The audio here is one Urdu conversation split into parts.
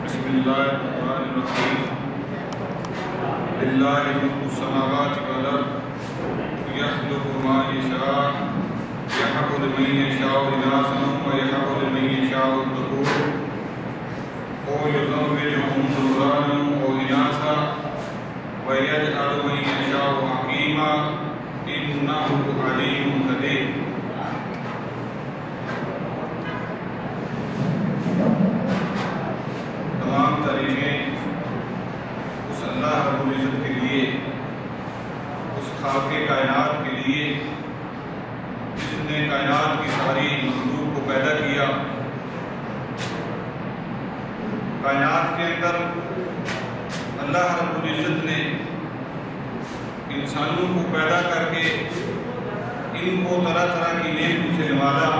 بسم اللہ الرحمن الرحیم للہ ملک السماوات والارض یخلق ما یشاء یہب لمن یشاء اناثا ویہب لمن یشاء الذکور او یزوجہم ذکرانا واناثا ویجعل من یشاء عقیما انہ علیم قدیر۔ تمام تعریفیں اس اللہ رب العزت کے لیے، اس خالق کائنات کے لیے جس نے کائنات کی ساری مخلوق کو پیدا کیا۔ کائنات کے اندر اللہ رب العزت نے انسانوں کو پیدا کر کے ان کو طرح طرح کی نعمتوں سے نوازا،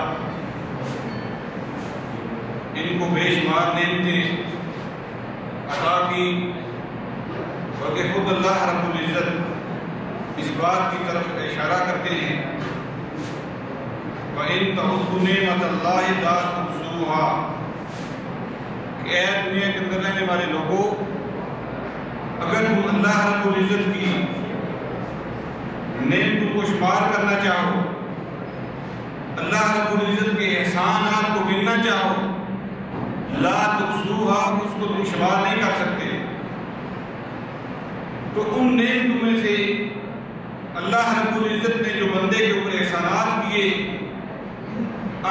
ان کو بے شمار نعمتیں عطا کی، بلکہ خود اللہ رب العزت اس بات کی طرف اشارہ کرتے ہیں وَإِن تَعُدُّوا نِعْمَتَ اللَّهِ لَا تُحْصُوهَا، کہ اے دنیا کے اندر رہنے والے لوگوں، اگر تم اللہ رب العزت کی نعمتوں کو شمار کرنا چاہو، اللہ رب العزت کے احسانات کو گننا چاہو، لا تحصوها، اس کو تم شمار نہیں کر سکتے۔ تو ان نعمتوں میں سے اللہ رب العزت نے جو بندے کے اوپر احسانات کیے،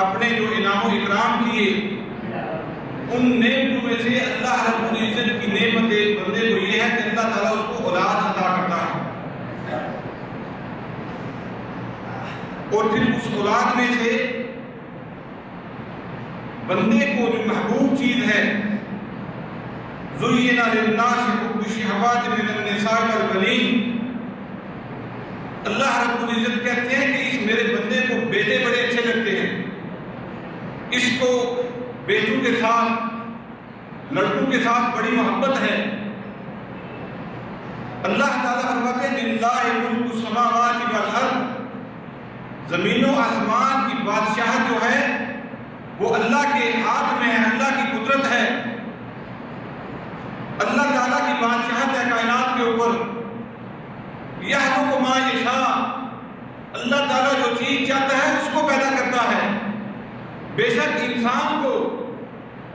اپنے جو انعام و اکرام کیے، ان نعمتوں میں سے اللہ رب العزت کی نعمت بندے کو یہ ہے کہ اللہ تعالیٰ اس کو اولاد عطا کرتا ہے، اور پھر اس اولاد میں سے بندے کو جو محبوب چیز ہے، زُيِّنَ لِلنَّاسِ حُبُّ الشَّهَوَاتِ مِنَ النِّسَاءِ وَالْبَنِينَ، اللہ رب العزت کہتے ہیں کہ اس میرے بندے کو بیٹے بڑے اچھے لگتے ہیں، اس کو بیٹوں کے ساتھ، لڑکوں کے ساتھ بڑی محبت ہے۔ اللہ تعالیٰ فرماتے ہیں لِلَّهِ مُلْكُ السَّمَاوَاتِ وَالْأَرْضِ، زمین و آسمان کی بادشاہت جو ہے وہ اللہ کے ہاتھ میں ہے، اللہ کی قدرت ہے، اللہ تعالیٰ کی بادشاہت ہے کائنات کے اوپر۔ یخلق ما یشاء، اللہ تعالیٰ جو چیز چاہتا ہے اس کو پیدا کرتا ہے۔ بے شک انسان کو،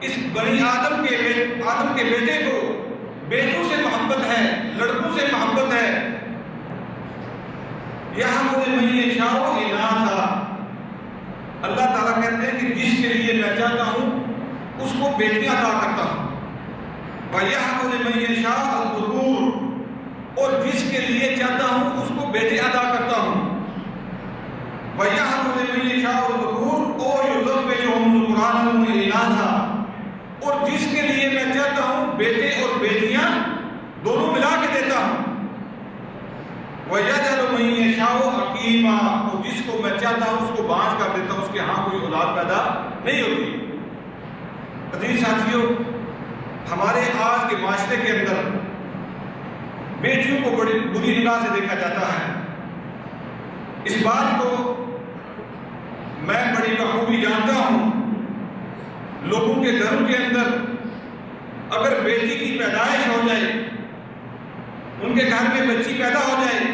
اس بنی آدم کے بیٹے کو بیٹوں سے محبت ہے، لڑکوں سے محبت ہے۔ یہب لمن یشاء اناثا، اللہ تعالیٰ کہتے ہیں کہ جس کے لیے میں چاہتا ہوں اس کو بیٹیاں عطا کرتا ہوں۔ وَيَهَبُ لِمَن يَشَاءُ الذُّكُورَ، اور جس کے لیے چاہتا ہوں اس کو بیٹے عطا کرتا ہوں۔ وَيَهَبُ لِمَن يَشَاءُ الذُّكُورَ أَوْ يُزَوِّجُهُمْ ذُكْرَانًا وَإِنَاثًا، اور جس کے لیے میں چاہتا ہوں بیٹے اور بیٹیاں دونوں ملا کے دیتا ہوں۔ وَيَجْعَلُ مَن يَشَاءُ عَقِيمًا، اور جس کو میں چاہتا ہوں اس کو بانجھ کر دیتا ہوں، اس کے ہاں کوئی اولاد پیدا نہیں ہوتی۔ عزیز ساتھیوں، ہمارے آج کے معاشرے کے اندر بیٹیوں کو بڑی بری نگاہ سے دیکھا جاتا ہے۔ اس بات کو میں بڑی بخوبی جانتا ہوں، لوگوں کے گھروں کے اندر اگر بیٹی کی پیدائش ہو جائے، ان کے گھر میں بچی پیدا ہو جائے،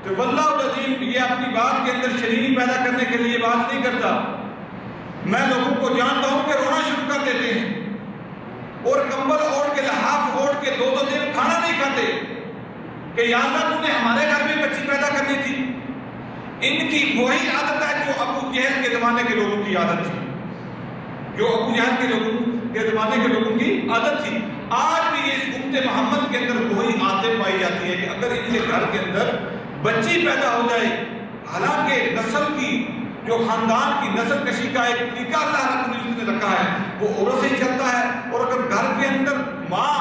تو واللہ العظیم یہ اپنی بات کے اندر شرینی پیدا کرنے کے لیے بات نہیں کرتا۔ میں لوگوں کو جانتا ہوں کہ رونا شروع کر دیتے ہیں، اور کمبل اوڑھ کے، لحاف اوڑھ کے 2 دن کھانا نہیں کھاتے کہ یا اللہ تو نے ہمارے گھر میں بچی پیدا کرنی تھی۔ ان کی وہی عادت ہے جو ابو جہل کے زمانے کے لوگوں کی عادت تھی، جو ابو جہل کے زمانے کے لوگوں کی عادت تھی۔ آج بھی اس امت محمد کے اندر وہی عادت پائی جاتی ہے کہ اگر ان کے گھر کے اندر بچی پیدا ہو جائے، حالانکہ نسل کی، جو خاندان کی نسل کشی کا ایک طریقہ اللہ رب العزت نے رکھا ہے وہ عورت سے ہی چلتا ہے، اور اگر گھر کے اندر ماں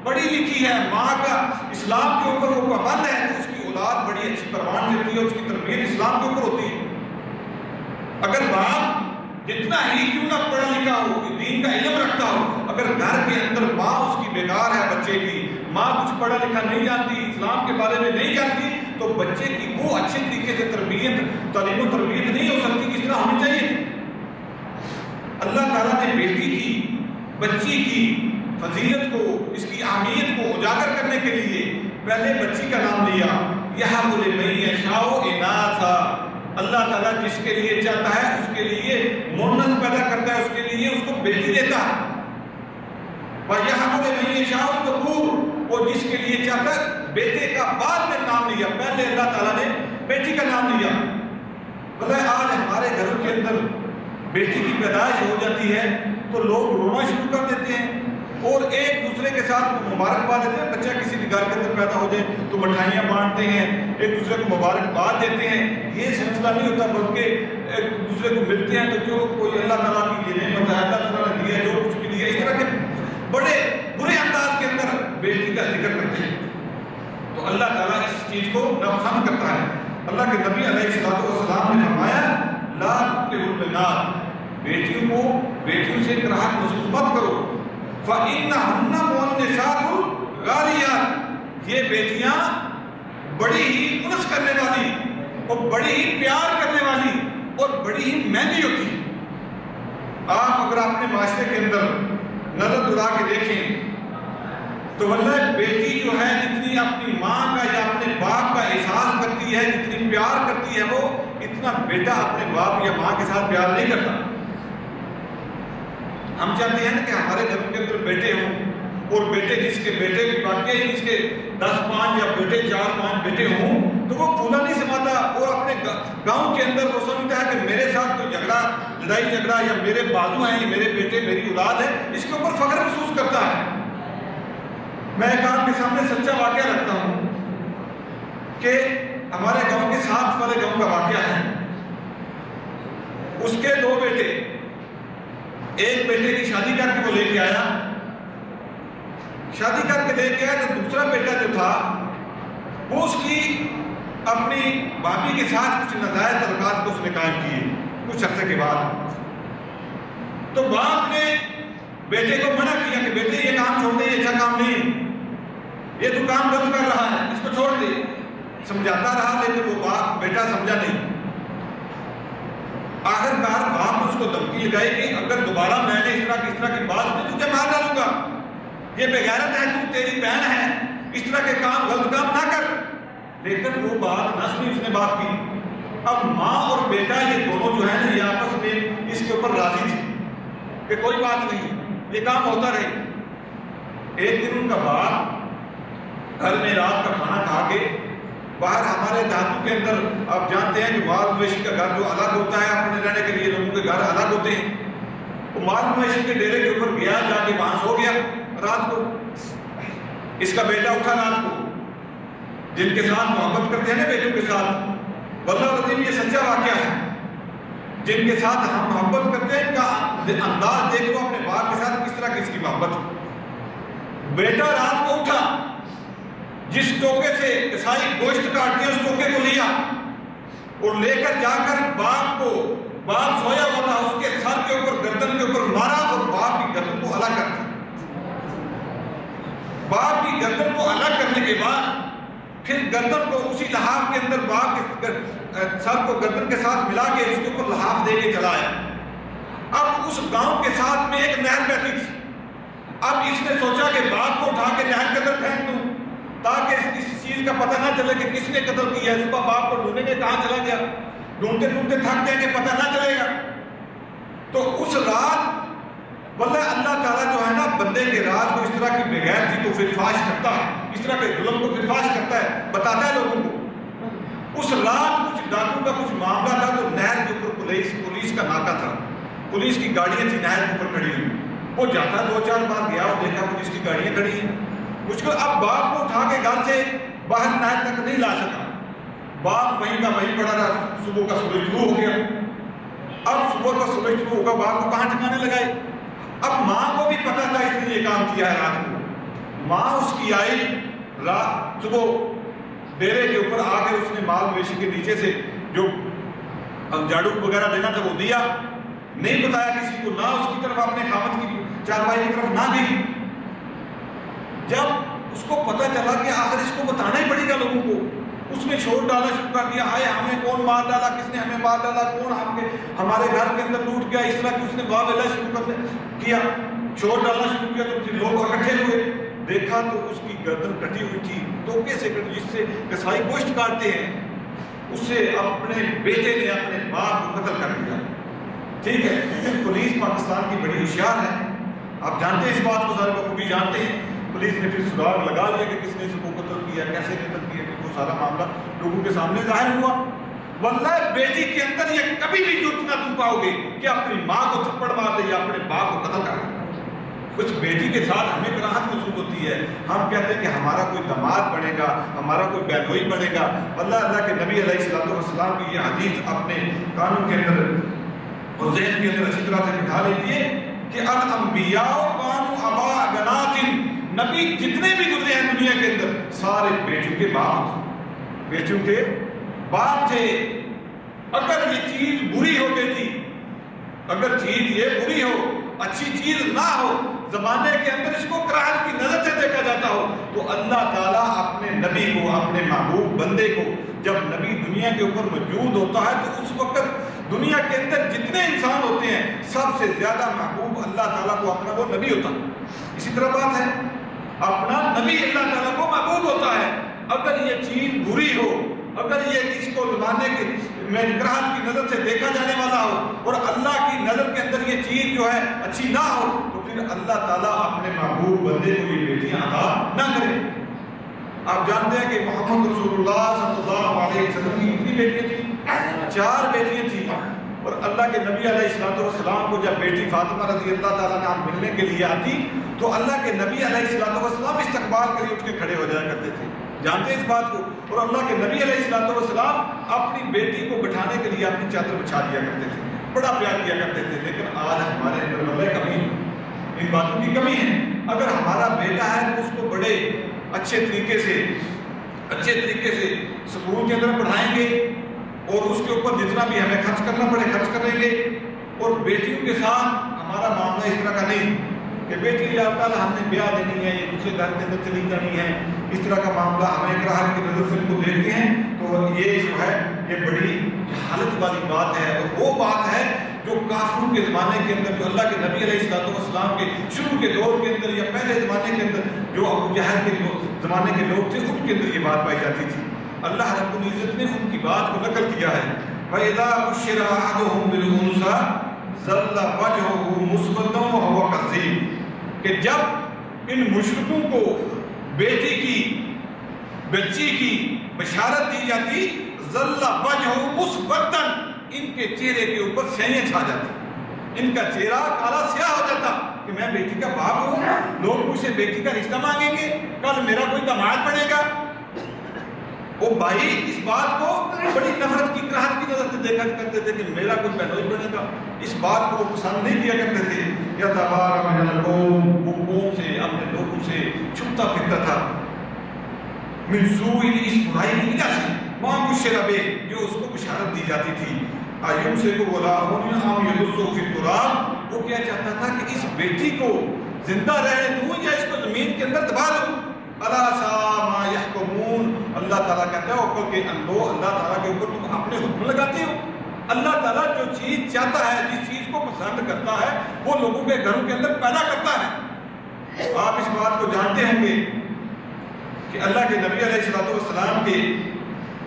پڑھی لکھی ہے، ماں کا اسلام کے اوپر وہ پابند ہے، تو اس کی اولاد بڑی اچھی پروان چلتی ہے، اس کی تربیت اسلام کے اوپر ہوتی ہے۔ اگر باپ جتنا ہی کیوں نہ پڑھا لکھا ہو، دین کا علم رکھتا ہو، اگر گھر کے اندر ماں اس کی بیکار ہے، بچے کی ماں کچھ پڑھا لکھا نہیں جانتی، اسلام کے بارے میں نہیں جانتی، تو بچے کی وہ اچھے طریقے سے تربیت، تعلیم و تربیت نہیں ہو سکتی جس طرح ہونی چاہیے۔ اللہ تعالیٰ نے بیٹی کی بچی کی فضیلت کو، اس کی اہمیت کو اجاگر کرنے کے لیے پہلے بچی کا نام لیا۔ یہب لمن یشاء اناثا، اللہ تعالیٰ جس کے لیے چاہتا ہے اس کے لیے مونس پیدا کرتا ہے، اس کے لیے اس کو بیٹی دیتا ہے۔ وَيَهَبُ لِمَن يَشَاءُ الذُّكُورَ، وہ جس کے لیے چاہتا ہے بیٹے کا بعد میں نام لیا، پہلے اللہ تعالیٰ نے بیٹی کا نام لیا۔ بلے آج ہمارے گھروں کے اندر بیٹی کی پیدائش ہو جاتی ہے تو لوگ رونا شروع کر دیتے ہیں اور ایک دوسرے کے ساتھ مبارکباد دیتے ہیں۔ بچہ کسی بھی گھر کے اندر پیدا ہو جائے تو مٹھائیاں بانٹتے ہیں، ایک دوسرے کو مبارکباد دیتے ہیں۔ یہ سلسلہ نہیں ہوتا، بلکہ ایک دوسرے کو ملتے ہیں تو جو کوئی اللہ تعالیٰ کی یہ نعمت ہے، اللہ تعالیٰ نے دیا جو کچھ بھی دیا، اس طرح کے بڑے برے انداز کے اندر بیٹی کا ذکر کرتے ہیں۔ تو اللہ تعالیٰ اس چیز کو ناپسند کرتا ہے۔ اللہ کے نبی علیہ الصلوۃ والسلام نے فرمایا لا تکرہوا البنات، بیٹیوں کو بیٹیوں سے کراہت محسوس مت کرو، فإنہن مؤنسات غالیات، یہ بیٹیاں بڑی ہی انس کرنے والی اور بڑی ہی پیار کرنے والی اور بڑی ہی مہنگی ہوتی ہیں۔ آپ اگر اپنے معاشرے کے اندر نظر دوڑا کے دیکھیں تو واللہ بیٹی جو ہے جتنی اپنی ماں کا یا اپنے باپ کا احساس کرتی ہے، جتنی پیار کرتی ہے، وہ اتنا بیٹا اپنے باپ یا ماں کے ساتھ پیار نہیں کرتا۔ ہم چاہتے ہیں کہ ہمارے گھروں کے اندر بیٹے ہوں اور بیٹے جس کے بیٹے بھی باقی ہے، جس کے 10-5 یا بیٹے 4-5 بیٹے ہوں تو وہ پھولا نہیں سماتا اور اپنے گاؤں کے اندر وہ سمجھتا ہے کہ میرے ساتھ کوئی جھگڑا، لڑائی جھگڑا یا میرے بازو ہیں، میرے بیٹے میری اولاد ہے، اس کے اوپر فخر محسوس کرتا ہے۔ میں ایک آپ کے سامنے سچا واقعہ رکھتا ہوں کہ ہمارے گاؤں کے ساتھ والے گاؤں کا واقعہ ہے۔ اس کے 2 بیٹے، ایک بیٹے کی شادی کر کے وہ لے کے آیا، شادی کر کے لے کے آیا تو دوسرا بیٹا جو تھا وہ اس کی اپنی بھابھی کے ساتھ کچھ ناجائز تعلقات کو اس نے قائم کیے کچھ عرصے کے بعد۔ تو باپ نے بیٹے کو منع کیا کہ بیٹے یہ کام چھوڑ دے، یہ اچھا کام نہیں، یہ تو کام غلط کر رہا ہے، اس کو چھوڑ دے۔ سمجھاتا رہا لیکن وہ بیٹا سمجھا نہیں۔ آخرکار باپ اس کو دھمکی لگائی کہ اگر دوبارہ میں نے اس طرح کی بات میں تجھے مار ڈالوں گا، یہ بغیرت ہے، تو تیری بہن ہے، اس طرح کے کام غلط کام نہ کر۔ لیکن وہ بات نہ سنی اس نے باپ کی۔ اب ماں اور بیٹا یہ دونوں جو ہیں یہ آپس میں اس کے اوپر راضی تھے کہ کوئی بات نہیں، یہ کام ہوتا رہے۔ ایک دن ان کا باپ گھر میں رات کا کھانا کھا کے باہر، ہمارے دھاتو کے اندر آپ جانتے ہیں کہ مال مویشی کا گھر جو الگ ہوتا ہے، اپنے رہنے کے لیے لوگوں کے گھر الگ ہوتے ہیں، وہ مال مویشی کے ڈیرے کے اوپر گیا، جا کے وہاں سو گیا رات کو۔ اس کا بیٹا اٹھا رات کو، جن کے ساتھ محبت کرتے ہیں نا بیٹوں کے ساتھ، واللہ العظیم یہ سچا واقعہ ہے، جن کے ساتھ ہم محبت کرتے ہیں ان کا انداز دیکھ لو اپنے باپ کے ساتھ کس طرح کی اس کی محبت۔ بیٹا رات کو اٹھا، جس ٹوکے سے کسائی گوشت کاٹتے ہیں اس ٹوکے کو لیا اور لے کر جا کر باپ کو، باپ سویا ہوا تھا، اس کے سر کے اوپر گردن کے اوپر مارا اور باپ کی گردن کو الگ کر دیا۔ باپ کی گردن کو الگ کرنے کے بعد پھر گردن کو اسی لحاف کے اندر باپ کے سر کو گردن کے ساتھ ملا کے اس کے اوپر لحاف دے کے چلا آیا۔ اب اس گاؤں کے ساتھ میں ایک نہر بہتی تھی۔ اب اس نے سوچا کہ باپ کو اٹھا کے نہر کے اندر پھینک دوں تاکہ اس چیز کا پتہ نہ چلے کہ کس نے قتل کیا ہے۔ صبح باپ کو ڈھونڈیں گے کہاں چلا گیا، ڈھونڈتے ڈھونڈتے تھک جائیں گے، پتہ نہ چلے گا۔ تو اس رات واللہ اللہ تعالیٰ جو ہے نا بندے کے راز کو اس طرح کی بغیرتی کو فاش کرتا ہے، اس طرح کے ظلم کو فاش کرتا ہے، بتاتا ہے لوگوں کو۔ اس رات کچھ ڈاکوں کا کچھ معاملہ تھا تو نہر کے اوپر پولیس کا ناکہ تھا، پولیس کی گاڑیاں تھیں نہر کے اوپر کھڑی ہوئی۔ وہ جاتا 2-4 بار گیا اور دیکھا پولیس کی گاڑیاں کھڑی ہیں، مجھ کو اب باپ کو اٹھا کے گھر سے باہر نہر تک نہیں لا سکا۔ باپ وہیں کا وہیں پڑا رہا، صبح کا سورج شروع ہو گیا۔ اب صبح کا سورج شروع ہوگا، باپ کو کہاں ٹھکانے لگائے؟ اب ماں کو بھی پتا تھا اس نے یہ کام کیا ہے رات کو۔ ماں اس کی آئی رات صبح ڈیرے کے اوپر آ کے اس نے مال مویشی کے نیچے سے جو جھاڑو وغیرہ دینا تھا وہ دیا، نہیں بتایا کسی کو، نہ اس کی طرف اپنے خاوند کی چارپائی کی طرف نہ گئی۔ جب اس کو پتہ چلا کہ آخر اس کو بتانا ہی پڑے گا لوگوں کو، اس نے شور ڈالا شروع کر دیا، ہائے ہمیں کون مار ڈالا، کس نے ہمیں مار ڈالا، کون ہمارے گھر کے اندر لوٹ گیا، اس طرح کی اس نے واہ ویلا شروع کر کیا۔ شور ڈالنا شروع کیا تو پھر لوگ اکٹھے ہوئے، دیکھا تو اس کی گردن کٹی ہوئی تھی، ٹوکے سے کٹی، جس سے کسائی گوشت کاٹتے ہیں، اس سے اپنے بیٹے نے اپنے باپ کو قتل کر دیا۔ ٹھیک ہے، پھر پولیس پاکستان کی بڑی ہوشیار ہے، آپ جانتے ہیں اس بات کو، سارے بخوبی جانتے ہیں۔ پولیس نے پھر سراغ لگا لیا کہ کس نے اس کو قتل کیا، کیسے قتل کیا، وہ سارا معاملہ لوگوں کے سامنے ظاہر ہوا۔ واللہ بیٹی کے اندر یہ کبھی بھی جرت نہ تم پاؤ گے کہ اپنی ماں کو تھپڑ مار دے یا اپنے باپ کو قتل کر دے۔ اس بیٹی کے ساتھ ہمیں کراہت محسوس ہوتی ہے، ہم کہتے ہیں کہ ہمارا کوئی داماد بنے گا، ہمارا کوئی بہنوئی بنے گا۔ اللہ کے نبی علیہ الصلوۃ والسلام کی یہ حدیث اپنے قانون کے اندر اور ذہن کے اندر اچھی طرح سے بٹھا لیجیے کہ الانبیاء کانوا ابا بنات، نبی جتنے بھی گزرے ہیں دنیا کے اندر سارے بیٹیوں کے باپ تھے، بیٹیوں کے باپ تھے۔ اگر یہ چیز بری ہو گئی تھی، اگر چیز یہ بری ہو، اچھی چیز نہ ہو، زمانے کے اندر اس کو کراہت کی نظر سے دیکھا جاتا ہو، تو اللہ تعالیٰ اپنے نبی کو، اپنے محبوب بندے کو، جب نبی دنیا کے اوپر موجود ہوتا ہے تو اس وقت دنیا کے اندر جتنے انسان ہوتے ہیں سب سے زیادہ محبوب اللہ تعالیٰ کو اپنا وہ نبی ہوتا ہے۔ اسی طرح بات ہے، اپنا نبی اللہ تعالیٰ کو محبوب ہوتا ہے۔ اگر یہ چیز بری ہو، اگر یہ اس کو زمانے کے میں کراہت کی نظر سے دیکھا جانے والا ہو اور اللہ کی نظر کے اندر یہ چیز جو ہے اچھی نہ ہو، تو پھر اللہ تعالیٰ اپنے محبوب بندے کو یہ بیٹیاں عطا نہ کرے۔ آپ جانتے ہیں کہ محمد رسول اللہ صلی اللہ علیہ وسلم کی کتنی بیٹیاں تھیں؟ 4 بیٹیاں تھیں، اور اللہ کے نبی علیہ الصلوۃ والسلام کو جب بیٹی فاطمہ رضی اللہ تعالیٰ عنہا ملنے کے لیے آتی تو اللہ کے نبی علیہ الصلوۃ والسلام استقبال کے لیے اٹھ کے کھڑے ہو جایا کرتے تھے، جانتے ہیں اس بات کو؟ اور اللہ کے نبی علیہ الصلوۃ والسلام اپنی بیٹی کو بٹھانے کے لیے اپنی چادر بچھا دیا کرتے تھے، بڑا پیار کیا کرتے تھے۔ لیکن آج ہمارے اندر واللہ کمی، ان باتوں کی کمی ہے۔ اگر ہمارا بیٹا ہے تو اس کو بڑے اچھے طریقے سے اسکول کے اندر پڑھائیں گے، اور اس کے اوپر جتنا بھی ہمیں خرچ کرنا پڑے خرچ کریں گے۔ اور بیٹیوں کے ساتھ ہمارا معاملہ اس طرح کا نہیں کہ بیٹی یا تعالیٰ ہم نے بیاہ دینی ہے، یہ دوسرے گھر کے اندر چلی جانی ہے، اس طرح کا معاملہ ہمیں کراہت کی نظر سے ان کو دیکھتے ہیں، تو یہ جو ہے یہ بڑی حالت والی بات ہے۔ اور وہ بات ہے جو کافروں کے زمانے کے اندر، جو اللہ کے نبی علیہ الصلوۃ والسلام کے شروع کے دور کے اندر یا پہلے زمانے کے اندر جو ابو جہل کے زمانے کے لوگ تھے، ان کے اندر یہ بات پائی جاتی تھی۔ اللہ رب العزت نے ان کی بات کو نقل کیا ہے، فَإِذَا بُشِّرَ أَحَدُهُم بِالْأُنثىٰ ظَلَّ وَجْهُهُ مُسْوَدًّا وَهُوَ كَظِيمٌ، کہ جب ان مشرکوں کو بیٹی کی، بچی کی بشارت دی جاتی، ظَلَّ وَجْهُهُ مُسْوَدًّا، ان کے چہرے کے اوپر سیاہیں چھا جاتی، ان کا چہرہ کالا سیاہ ہو جاتا کہ میں بیٹی کا باپ ہوں، لوگ مجھ سے بیٹی کا رشتہ مانگیں گے، کل میرا کوئی داماد بنے گا۔ وہ بھائی اس بات کو بڑی نفرت کی کراہت کی نظر سے دیکھا کرتے تھے کہ میرا کوئی بہنوئی بنے گا، اس بات کو وہ پسند نہیں کیا کرتے تھے۔ یتبارا من القوم، وہ قوم سے، اپنے لوگوں سے چھپتا پھرتا تھا، من سوء، اس برائی کی وجہ سے، ما بشر بہ، جو اس کو بشارت دی جاتی تھی، ایمسک غلام ام یدسہ فی التراب، وہ کیا چاہتا تھا کہ اس بیٹی کو زندہ رہنے دوں یا اس کو زمین کے اندر دبا دوں۔ الا ساء ما یحکمون، اللہ تعالیٰ کہتا ہے اوپر کے اندو، اللہ تعالیٰ کے اوپر تم اپنے حکم لگاتے ہو۔ اللہ تعالیٰ جو چیز چاہتا ہے، جس چیز کو پسند کرتا ہے، وہ لوگوں کے گھروں کے اندر پیدا کرتا ہے۔ آپ اس بات کو جانتے ہوں گے کہ اللہ کے نبی علیہ الصلوۃ والسلام کے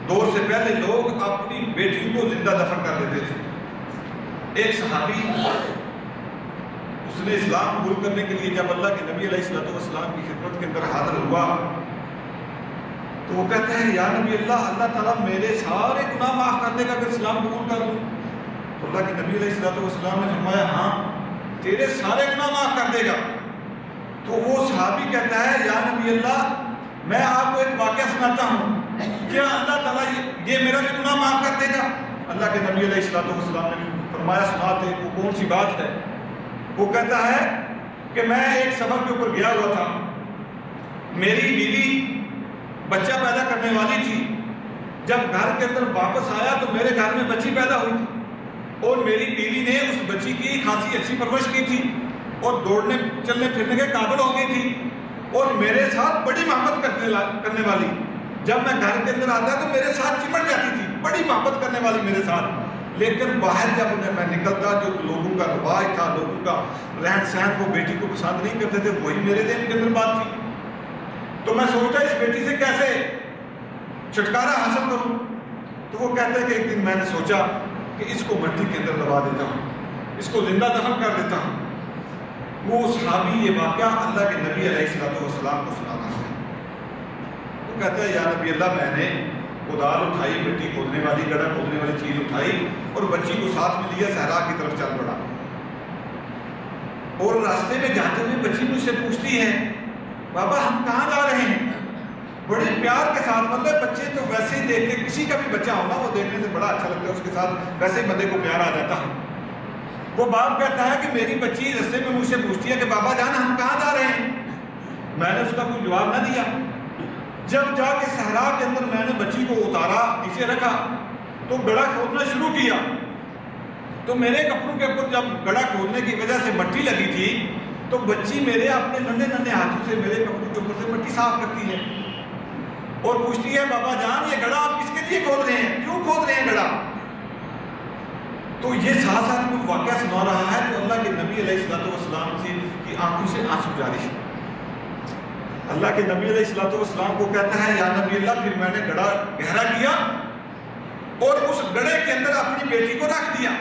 دور سے پہلے لوگ اپنی بیٹیوں کو زندہ دفن کر دیتے تھے۔ ایک صحابی، اس نے اسلام قبول کرنے کے لیے جب اللہ کے نبی علیہ الصلوۃ والسلام کی خدمت کے اندر حاضر ہوا تو وہ کہتا ہے یا نبی اللہ، اللہ تعالیٰ میرے سارے گناہ معاف کر دے گا اگر اسلام قبول کر لوں؟ تو اللہ کے نبی علیہ الصلوۃ والسلام نے فرمایا ہاں، تیرے سارے گناہ معاف کر دے گا۔ تو وہ صحابی کہتا ہے یا نبی اللہ، میں آپ کو ایک واقعہ سناتا ہوں، کیا اللہ تعالیٰ یہ میرا بھی گناہ معاف کر دے گا؟ اللہ کے نبی علیہ الصلوۃ والسلام نے فرمایا سناتے، وہ کون سی بات ہے؟ وہ کہتا ہے کہ میں ایک سفر کے اوپر گیا ہوا تھا، میری بیوی بچہ پیدا کرنے والی تھی، جب گھر کے اندر واپس آیا تو میرے گھر میں بچی پیدا ہوئی تھی، اور میری بیوی نے اس بچی کی خاصی اچھی پرورش کی تھی اور دوڑنے چلنے پھرنے کے قابل ہو گئی تھی، اور میرے ساتھ بڑی محبت کرنے والی، جب میں گھر کے اندر آتا تو میرے ساتھ چمٹ جاتی تھی، بڑی محبت کرنے والی میرے ساتھ۔ لیکن باہر جب میں نکلتا جو لوگوں کا رواج تھا، لوگوں کا رہن سہن، وہ بیٹی کو پسند نہیں کرتے تھے، وہی میرے ذہن کے اندر بات تھی۔ تو میں سوچتا اس بیٹی سے کیسے چھٹکارا حاصل کروں۔ تو وہ کہتے ہیں کہ ایک دن میں نے سوچا کہ اس کو مٹی کے اندر دبا دیتا ہوں، اس کو زندہ دفن کر دیتا ہوں۔ وہ صحابی یہ واقعہ اللہ کے نبی علیہ السلام کو سنا رہا ہے۔ وہ کہتا ہے یا نبی اللہ، میں نے کدال اٹھائی، مٹی کھودنے والی، گڑھا کھودنے والی چیز اٹھائی اور بچی کو ساتھ میں لیا، صحرا کی طرف چل پڑا۔ اور راستے میں جاتے ہوئے بچی مجھ سے پوچھتی ہے بابا ہم کہاں جا رہے ہیں؟ بڑے پیار کے ساتھ، مطلب بچے تو ویسے ہی دیکھ کے، کسی کا بھی بچہ ہونا وہ دیکھنے سے بڑا اچھا لگتا ہے، اس کے ساتھ ویسے ہی بندے کو پیار آ جاتا ہے۔ وہ باپ کہتا ہے کہ میری بچی رستے میں مجھ سے پوچھتی ہے کہ بابا جان ہم کہاں جا رہے ہیں؟ میں نے اس کا کوئی جواب نہ دیا۔ جب جا کے صحرا کے اندر میں نے بچی کو اتارا، نیچے رکھا تو گڑھا کھودنا شروع کیا، تو میرے کپڑوں کے اوپر جب گڑھا کھودنے کی وجہ سے مٹی لگی تھی تو بچی میرے اپنے ننھے ننھے ہاتھوں سے میرے کپڑوں کے اوپر سے مٹی صاف کرتی ہے اور پوچھتی ہے بابا جان یہ گڑھا آپ کس کے لیے کھود رہے ہیں، کیوں کھود رہے ہیں گڑھا؟ تو یہ ساتھ ساتھ میں واقعہ سنا رہا ہے تو اللہ کے نبی علیہ السلام کی آنکھوں سے آنسو جاری ہے۔ اللہ کے نبی علیہ السلام کو کہتا ہے یا نبی اللہ، پھر میں نے گڑھا گہرا کیا اور اس گڑھے کے اندر اپنی بیٹی کو رکھ دیا،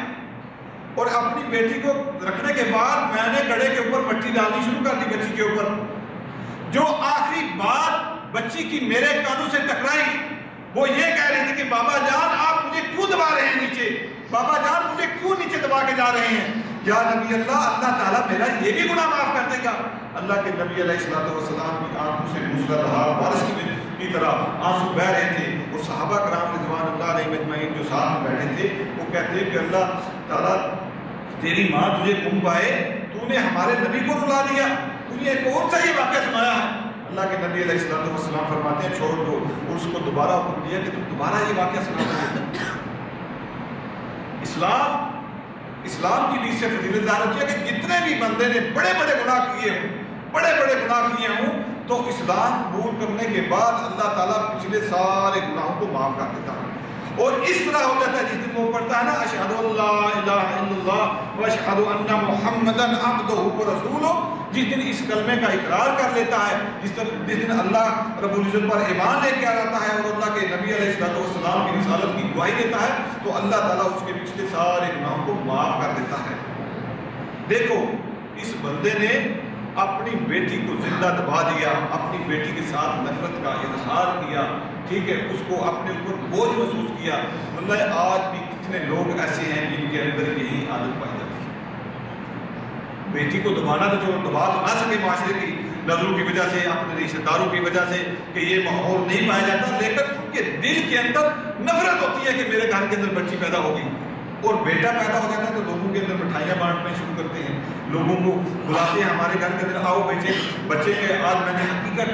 اور اپنی بیٹی کو رکھنے کے بعد میں نے گڑھے کے اوپر مٹی ڈالنی شروع کر دی بچی کے اوپر۔ جو آخری بات بچی کی میرے کانوں سے ٹکرائی وہ یہ کہہ رہی تھی کہ بابا جان آپ مجھے کیوں دبا رہے ہیں نیچے، بابا جان مجھے کیوں نیچے دبا کے جا رہے ہیں؟ یا نبی اللہ، اللہ تعالیٰ میرا یہ بھی گناہ معاف کر دے گا۔ اللہ کے نبی علیہ السلام کی آنکھوں سے موسلا رہا، بارش کی طرح آنسو بہہ رہے تھے، اور صحابہ کرام رضوان اللہ علیہم اجمعین جو ساتھ میں بیٹھے تھے وہ کہتے ہیں کہ اللہ تعالیٰ تیری ماں تجھے گم پائے، تو نے ہمارے نبی کو رلا دیا، تو نے ایک اور سا یہ واقعہ سنایا ہے۔ اللہ کے نبی علیہ السلام فرماتے ہیں چھوڑ دو، اور اس کو دوبارہ حکم دیا کہ تم دوبارہ یہ واقعہ سنا دو۔ اسلام کی بھی سے فضیلت ظاہر ہوتی ہے کہ جتنے بھی بندے نے بڑے بڑے گناہ کیے ہوں تو اسلام قبول کرنے کے بعد اللہ تعالیٰ پچھلے سارے گناہوں کو معاف کر دیتا ہے۔ اور اس طرح ہو جاتا ہے جس دن وہ پڑھتا ہے نا اشہد ان لا الہ الا اللہ واشہد ان محمدا عبدہ ورسولہ، جس دن اس کلمے کا اقرار کر لیتا ہے، جس دن اللہ رب العزت پر ایمان لے کے آتا ہے اور اللہ کے نبی علیہ السلام کی رسالت کی گواہی دیتا ہے، تو اللہ تعالیٰ اس کے پچھلے سارے گناہوں کو معاف کر دیتا ہے۔ دیکھو اس بندے نے اپنی بیٹی کو زندہ دبا دیا، اپنی بیٹی کے ساتھ نفرت کا اظہار کیا، ٹھیک ہے، اس کو اپنے اوپر بوجھ محسوس کیا۔ اللہ آج بھی کتنے لوگ ایسے ہیں جن کے اندر یہی عادت پائی جاتی ہے۔ بیٹی کو دبانا تو جو دبا تو نہ سکے معاشرے کی نظروں کی وجہ سے، اپنے رشتہ داروں کی وجہ سے کہ یہ ماحول نہیں پایا جاتا، لیکن ان کے دل کے اندر نفرت ہوتی ہے کہ میرے گھر کے اندر بچی پیدا ہوگی، اور بیٹا پیدا ہو جاتا ہے تو لوگوں کے اندر مٹھائیاں بانٹنا شروع کرتے ہیں، لوگوں کو بلاتے ہیں ہمارے گھر کے اندر، آؤ بچے کے آج میں نے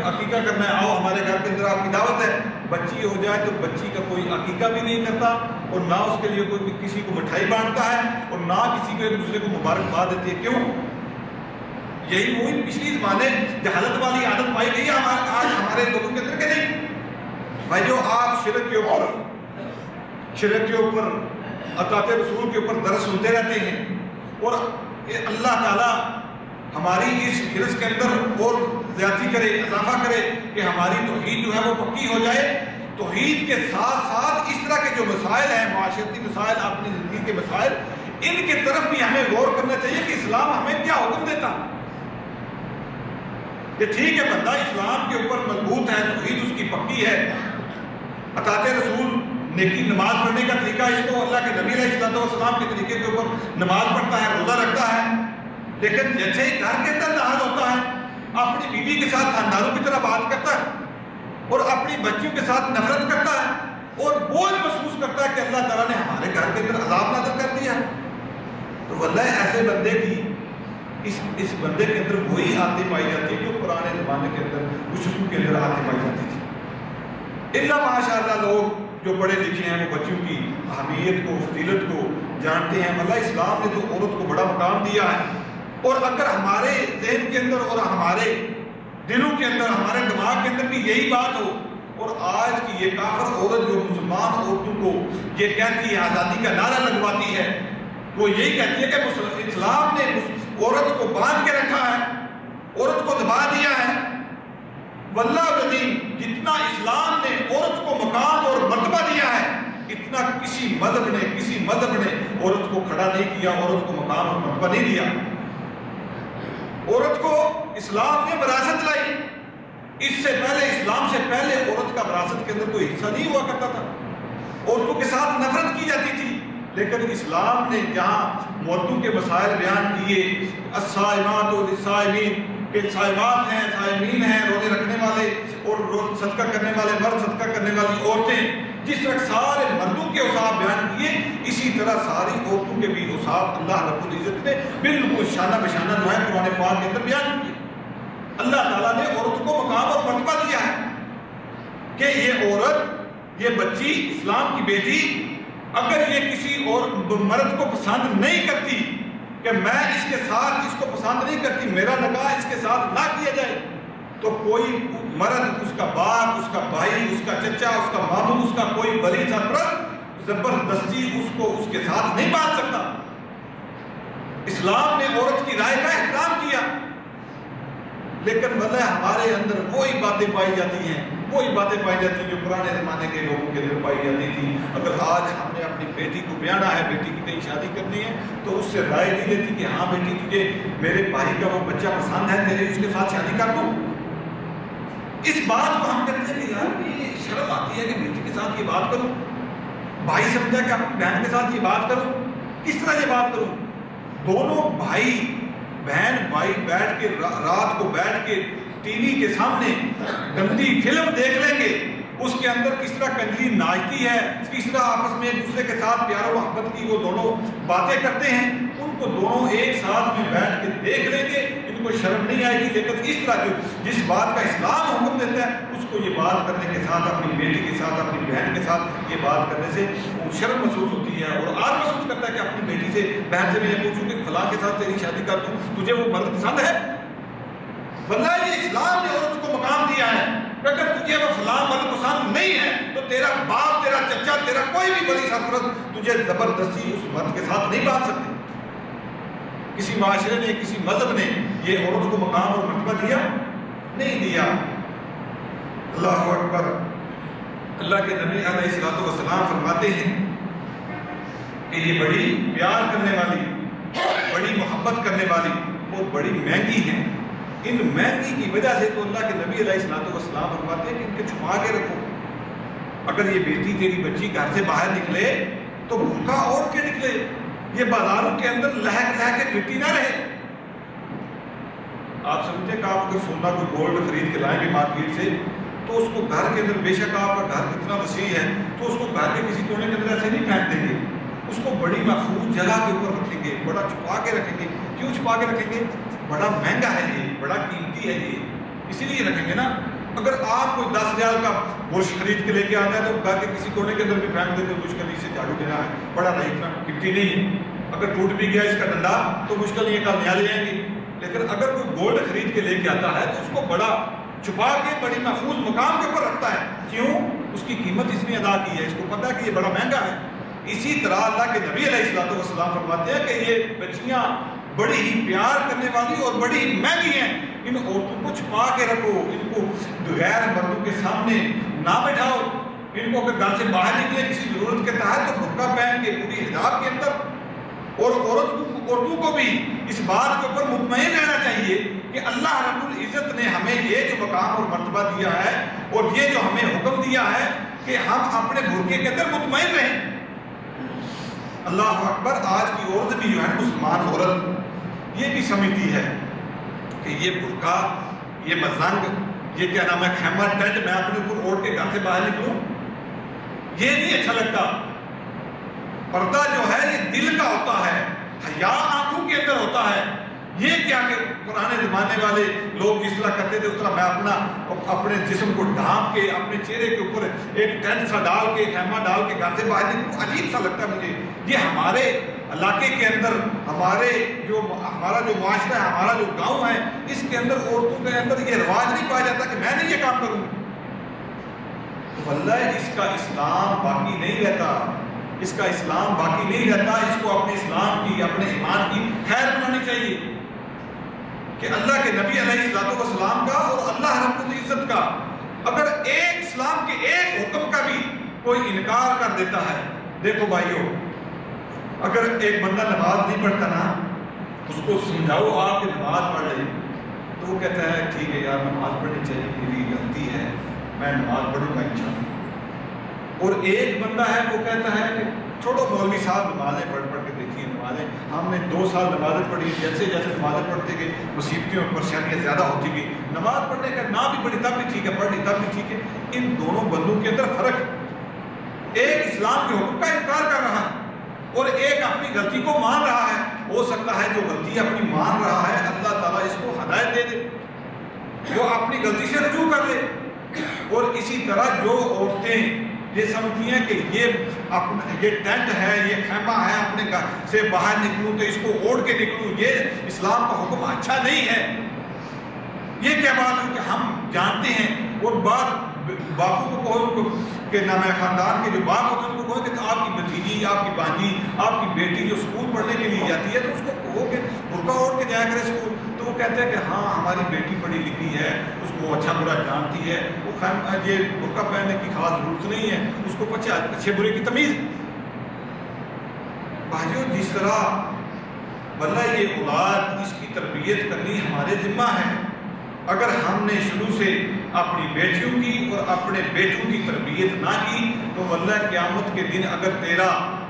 عقیقہ کرنا ہے، آؤ ہمارے گھر کے اندر آپ کی دعوت ہے۔ بچی ہو جائے تو بچی کا کوئی عقیقہ بھی نہیں کرتا، اور نہ اس کے لیے کوئی کسی کو مٹھائی بانٹتا ہے، اور نہ کسی کو ایک دوسرے کو مبارکباد دیتی ہے۔ کیوں؟ یہی وہی پچھلی زمانے جہالت والی عادت پائی گئی ہے آج ہمارے لوگوں کے اندر کہ نہیں؟ بھائی جو آپ شرک کے اوپر اطاعت رسول کے اوپر درس سنتے رہتے ہیں، اور اللہ تعالیٰ ہماری اس حرص کے اندر اور زیادتی کرے، اضافہ کرے کہ ہماری توحید جو ہے وہ پکی ہو جائے۔ توحید کے ساتھ ساتھ اس طرح کے جو مسائل ہیں، معاشرتی مسائل، اپنی زندگی کے مسائل، ان کے طرف بھی ہمیں غور کرنا چاہیے کہ اسلام ہمیں کیا حکم دیتا کہ ٹھیک ہے بندہ اسلام کے اوپر مضبوط ہے، توحید اس کی پکی ہے، اطاعت رسول، نیکی، نماز پڑھنے کا طریقہ اس کو اللہ کے نبی علیہ السلام کے طریقے کے اوپر نماز پڑھتا ہے، روزہ رکھتا ہے، لیکن جیسے ہی گھر کے اندر داخل ہوتا ہے اپنی بیوی کے ساتھ خاندانوں کی طرح بات کرتا ہے اور اپنی بچیوں کے ساتھ نفرت کرتا ہے اور بوجھ محسوس کرتا ہے کہ اللہ تعالیٰ نے ہمارے گھر کے اندر عذاب نازل کر دیا، تو واللہ ایسے بندے کی اس بندے کے اندر وہی عادتیں پائی جاتی ہے جو پرانے زمانے کے اندر مشرکوں کے اندر عادتیں پائی جاتی تھی۔ اللہ ماشاء اللہ لوگ جو پڑھے لکھے ہیں وہ بچوں کی اہمیت کو، فضیلت کو جانتے ہیں۔ اللہ اسلام نے تو عورت کو بڑا مقام دیا ہے، اور اگر ہمارے ذہن کے اندر اور ہمارے دلوں کے اندر، ہمارے دماغ کے اندر بھی یہی بات ہو اور آج کی یہ کافر عورت جو مسلمان عورتوں کو یہ کہتی ہے، آزادی کا نعرہ لگواتی ہے، وہ یہی کہتی ہے کہ اسلام نے عورت کو باندھ کے رکھا ہے، عورت کو دبا دیا ہے۔ واللہ العظیم جتنا اسلام نے عورت کو مقام اور مرتبہ دیا ہے، اتنا کسی مذہب نے عورت کو کھڑا نہیں کیا، عورت کو مقام اور مرتبہ نہیں دیا۔ عورت کو اسلام نے وراثت لائی، اس سے پہلے اسلام سے پہلے عورت کا وراثت کے اندر کوئی حصہ نہیں ہوا کرتا تھا، عورتوں کے ساتھ نفرت کی جاتی تھی۔ لیکن اسلام نے جہاں مردوں کے مسائل بیان کیے، الصائمات والصائمین، کہ صائمات ہیں، صائمین ہیں، روزے رکھنے والے اور صدقہ کرنے والے مرد، صدقہ کرنے والی عورتیں، جس طرح سارے مردوں کے اوصاف بیان کیے، اسی طرح ساری عورتوں کے بھی اوصاف اللہ رب العزت نے بالکل شانہ بشانہ جو ہے قرآن پاک کے اندر بیان کیے۔ اللہ تعالیٰ نے عورت کو مقام اور مرتبہ دیا ہے کہ یہ عورت، یہ بچی، اسلام کی بیٹی، اگر یہ کسی اور مرد کو پسند نہیں کرتی کہ میں اس کے ساتھ، اس کو پسند نہیں کرتی، میرا نکاح اس کے ساتھ نہ کیا جائے، تو کوئی مرد، اس کا باپ، اس کا بھائی، اس کا چچا، اس کا ماموں، اس کا کوئی ولی سرپرست زبردستی اس کو اس کے ساتھ نہیں باندھ سکتا۔ اسلام نے عورت کی رائے کا احترام کیا، لیکن مطلب ہمارے اندر وہی باتیں پائی جاتی ہیں جو پرانے زمانے کے لوگوں کے اندر پائی جاتی تھی۔ اگر آج ہم نے اپنی بیٹی کو بیانا ہے، بیٹی کی کہیں شادی کرنی ہے، تو اس سے رائے نہیں لیتی کہ ہاں بیٹی تجھے میرے بھائی کا وہ بچہ پسند ہے، تیرے اس کے ساتھ شادی کر دوں۔ اس بات کو ہم کہتے ہیں کہ یار یہ شرم آتی ہے کہ بیٹی کے ساتھ یہ بات کروں، بھائی سمجھا کہ اپنی بہن کے ساتھ یہ بات کروں، کس طرح یہ بات کروں؟ دونوں بھائی بہن بیٹھ کے رات کو بیٹھ کے ٹی وی کے سامنے گندی فلم دیکھ لیں گے، اس کے اندر کس طرح کنجری ناچتی ہے، کس طرح آپس میں ایک دوسرے کے ساتھ پیار و محبت کی وہ دونوں باتیں کرتے ہیں، ان کو دونوں ایک ساتھ میں بیٹھ کے دیکھ لیں گے، ان کو شرم نہیں آئے گی۔ لیکن اس طرح جس بات کا اسلام حکم دیتا ہے، اس کو یہ بات کرنے کے ساتھ، اپنی بیٹی کے ساتھ، اپنی بہن کے ساتھ یہ بات کرنے سے شرم محسوس ہوتی ہے، اور آج محسوس کرتا ہے کہ اپنی بیٹی سے، بہن سے میں یہ پوچھوں کہ فلاں کے ساتھ تیری شادی کر دوں، تجھے وہ مرد پسند ہے؟ ورنہ یہ اسلام نے عورت کو مقام دیا ہے کہ اگر تجھے وہ فلاں مرد پسند نہیں ہے تو تیرا باپ، تیرا چچا، تیرا کوئی بھی بڑی سرپرست تجھے زبردستی اس مرد کے ساتھ نہیں باندھ سکتے۔ کسی معاشرے نے، کسی مذہب نے یہ عورت کو مقام اور مرتبہ دیا نہیں دیا۔ اللہ اکبر۔ اللہ کے نبی علیہ الصلوۃ والسلام فرماتے ہیں کہ یہ بڑی پیار کرنے والی، بڑی محبت کرنے والی اور بڑی مہنگی ہیں۔ ان مہنگی کی وجہ سے تو اللہ کے نبی علیہ الصلوۃ والسلام فرماتے ہیں کہ ان کو چھپا کے رکھو۔ اگر یہ بیٹی تیری بچی گھر سے باہر نکلے تو بھوکا اور کے نکلے، یہ بازاروں کے اندر لہک کے پھرتی نہ رہے۔ آپ سمجھتے کہ آپ اگر سونا کوئی گولڈ خرید کے لائیں گے مارکیٹ سے، تو اس کو گھر کے اندر، بے شک آپ کا گھر کتنا وسیع ہے، تو اس کو گھر کے کسی کونے کے اندر ایسے نہیں پھینک دیں گے، اس کو بڑی محفوظ جگہ کے اوپر رکھیں گے، بڑا چھپا کے رکھیں گے۔ کیوں چھپا کے رکھیں گے؟ بڑا مہنگا ہے یہ، بڑا قیمتی ہے یہ، اسی لیے رکھیں گے نا۔ اگر آپ کوئی 10 ریال کا برش خرید کے لے کے آتا ہے تو گھر کے کسی کونے کے اندر بھی پھینک دیتے، مشکل سے جھاڑو دینا ہے، بڑا نہیں، اتنا قیمتی نہیں ہے۔ اگر ٹوٹ بھی گیا اس کا ڈنڈا تو مشکل یہ کل نیا لے آئیں گے۔ لیکن اگر کوئی گولڈ خرید کے لے کے آتا ہے تو اس کو بڑا چھپا کے بڑی محفوظ مقام کے اوپر رکھتا ہے۔ کیوں؟ اس کی قیمت اس نے ادا کی ہے، اس کو پتہ ہے کہ یہ بڑا مہنگا ہے۔ اسی طرح اللہ کے نبی علیہ الصلوۃ والسلام فرماتے ہیں کہ یہ بچیاں بڑی ہی پیار کرنے والی اور بڑی ہی مہنگی ہیں، ان عورتوں کو چھپا کے رکھو، ان کو غیر مردوں کے سامنے نہ بٹھاؤ، ان کو اگر گھر سے باہر نکلے کسی ضرورت کے تحت تو برقع پہن کے پوری حجاب کے اندر۔ اور عورتوں کو بھی اس بات کے اوپر مطمئن رہنا چاہیے کہ اللہ رب العزت نے ہمیں یہ جو مقام اور مرتبہ دیا ہے اور یہ جو ہمیں حکم دیا ہے کہ ہم اپنے برقعے کے اندر مطمئن رہیں۔ اللہ اکبر۔ آج کی عورت بھی جو ہے مسلمان عورت یہ بھی سمجھتی ہے کہ یہ برقع، یہ مزنگ، یہ کیا نام ہے، خیمہ ٹینٹ میں اپنے اوپر اوڑھ کے گھر سے باہر نکلوں، یہ نہیں اچھا لگتا۔ پردہ جو ہے یہ دل کا ہوتا ہے، حیا آنکھوں کے اندر ہوتا ہے۔ یہ کیا کہ پرانے زمانے والے لوگ جس طرح کرتے تھے اس طرح میں اپنے جسم کو ڈھانپ کے اپنے چہرے کے اوپر ایک ٹینٹ سا ڈال کے، خیمہ ڈال کے گھر سے باہر نکلوں، عجیب سا لگتا ہے مجھے۔ یہ ہمارے علاقے کے اندر، ہمارا جو معاشرہ ہے، ہمارا جو گاؤں ہے، اس کے اندر عورتوں کے اندر یہ رواج نہیں پایا جاتا کہ میں نہیں یہ کام کروں۔ واللہ اس کا اسلام باقی نہیں رہتا، اس کا اسلام باقی نہیں رہتا۔ اس کو اپنے اسلام کی، اپنے ایمان کی خیر بنانی چاہیے کہ اللہ کے نبی علیہ الصلوۃ والسلام کا اور اللہ رب العزت کا اگر ایک اسلام کے ایک حکم کا بھی کوئی انکار کر دیتا ہے، دیکھو بھائیو، اگر ایک بندہ نماز نہیں پڑھتا نا، اس کو سمجھاؤ آپ کہ نماز پڑھ لے، تو وہ کہتا ہے ٹھیک ہے یار نماز پڑھنی چاہیے، میری غلطی ہے، میں نماز پڑھوں گا انشاءاللہ۔ اور ایک بندہ ہے وہ کہتا ہے کہ چھوڑو مولوی صاحب نمازیں پڑھ کے دیکھیے، نمازیں ہم نے 2 سال نمازیں پڑھی، جیسے جیسے نمازیں پڑھتے گئے مصیبتیں اور پریشانیاں زیادہ ہوتی گئی، نماز پڑھنے کا نہ بھی پڑھی تب بھی ٹھیک ہے، پڑھ لی تب بھی ٹھیک ہے۔ ان دونوں بندوں کے اندر فرق، ایک اسلام کے حکم کا انکار کر رہا ہے اور ایک اپنی غلطی کو مان رہا ہے۔ ہو سکتا ہے جو غلطی اپنی مان رہا ہے اللہ تعالیٰ اس کو ہدایت دے دے، جو اپنی غلطی سے رجوع کر لے۔ اور اسی طرح جو عورتیں یہ سمجھتی ہیں کہ یہ ٹینٹ ہے، یہ خیمہ ہے، اپنے گھر سے باہر نکلوں تو اس کو اوڑھ کے نکلوں، یہ اسلام کا حکم اچھا نہیں ہے، یہ کیا بات ہے کہ ہم جانتے ہیں۔ اور باپو کو کہو کہ نام خاندان کے جو باپ ہوتے ہیں ان کو کہو کہ آپ کی بھتیجی، آپ کی بانجی، آپ کی بیٹی جو اسکول پڑھنے کے لیے جاتی ہے تو اس کو کہو کہ برقع اوڑھ کے جایا کرے اسکول، تو وہ کہتے ہیں کہ ہاں ہماری بیٹی پڑھی لکھی ہے، اس کو اچھا برا جانتی ہے، وہ یہ برقع پہننے کی خاص ضرورت نہیں ہے، اس کو اچھے برے کی تمیز۔ بھائیو جس طرح واللہ یہ اولاد، اس کی تربیت کرنی ہمارے ذمہ ہے۔ اگر ہم نے شروع سے اپنی بیٹیوں کی اور اپنے بیٹوں کی تربیت نہ کی تو واللہ قیامت کے دن اگر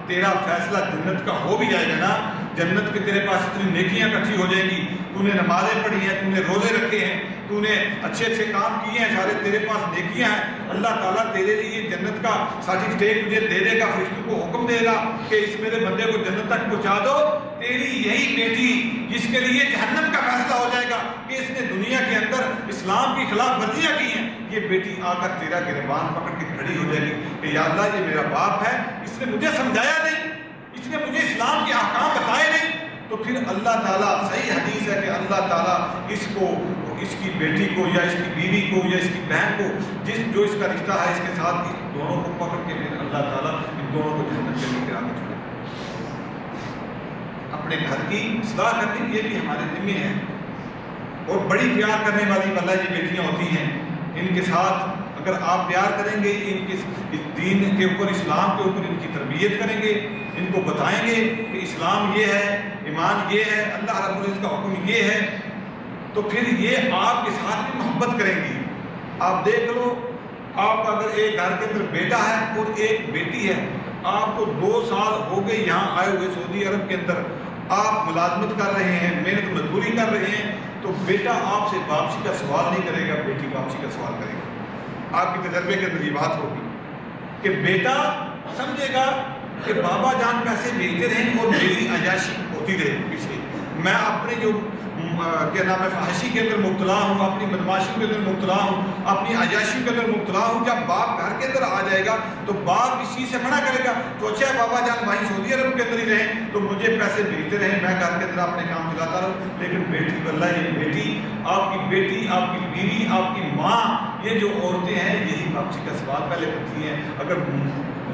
تیرا فیصلہ جنت کا ہو بھی جائے گا نا، جنت کے تیرے پاس اتنی نیکیاں اکٹھی ہو جائیں گی، تو نے نمازیں پڑھی ہیں، تو نے روزے رکھے ہیں، تو نے اچھے کام کیے ہیں، سارے تیرے پاس نیکیاں ہیں، اللہ تعالیٰ تیرے لیے جنت کا سرٹیفکیٹ تجھے دے دے گا، فرشتوں کو حکم دے گا کہ اس میرے بندے کو جنت تک پہنچا دو۔ تیری یہی بیٹی جس کے لیے جہنم کا فیصلہ ہو جائے گا کہ اس نے دنیا کے اندر اسلام کی خلاف ورزیاں کی ہیں، یہ بیٹی آ کر تیرا گریبان پکڑ کے کھڑی ہو جائے گی کہ یا اللہ یہ میرا باپ ہے، اس نے مجھے سمجھایا نہیں، اس نے مجھے اسلام کے احکام بتائے نہیں۔ تو پھر اللہ تعالیٰ، صحیح حدیث ہے کہ اللہ تعالیٰ اس کی بیٹی کو یا اس کی بیوی کو یا اس کی بہن کو جو اس کا رشتہ ہے اس کے ساتھ، اس دونوں کو پکڑ کے پھر اللہ تعالیٰ ان دونوں کو جہنم کے لیے آگے چھوڑے۔ اپنے گھر کی اصلاح کرنی یہ بھی ہمارے ذمہ ہے، اور بڑی پیار کرنے والی واللہ یہ بیٹیاں ہوتی ہیں، ان کے ساتھ اگر آپ پیار کریں گے، ان کے دین کے اوپر، اسلام کے اوپر ان کی تربیت کریں گے، ان کو بتائیں گے کہ اسلام یہ ہے، ایمان یہ ہے، اللہ رب العزت کا حکم یہ ہے، تو پھر یہ آپ کے ساتھ بھی محبت کریں گی۔ آپ دیکھ لو، آپ اگر ایک گھر کے اندر بیٹا ہے اور ایک بیٹی ہے، آپ کو 2 سال ہو گئے یہاں آئے ہوئے سعودی عرب کے اندر، آپ ملازمت کر رہے ہیں، محنت مزدوری کر رہے ہیں، تو بیٹا آپ سے واپسی کا سوال نہیں کرے گا، بیٹی واپسی کا سوال کرے گا۔ آپ کے تجربے کے اندر یہ بات ہوگی کہ بیٹا سمجھے گا کہ بابا جان پیسے بھیجتے رہیں اور میری عیاشی ہوتی رہے پیچھے، میں اپنے جو کیا نام ہے فحاشی کے اندر مبتلا ہوں، اپنی بدماشی کے اندر مبتلا ہوں، اپنی عیاشی کے اندر مبتلا ہوں۔ جب باپ گھر کے اندر آ جائے گا تو باپ اس چیز سے منع کرے گا، تو اچھا بابا جان بھائی سعودی عرب کے اندر ہی رہیں تو مجھے پیسے بھیجتے رہیں، میں گھر کے اندر اپنے کام چلاتا رہوں۔ لیکن بیٹی واللہ یہ بیٹی، آپ کی بیوی، آپ کی ماں، یہ جو عورتیں ہیں یہی واپسی کا سوال پہلے کرتی ہیں۔ اگر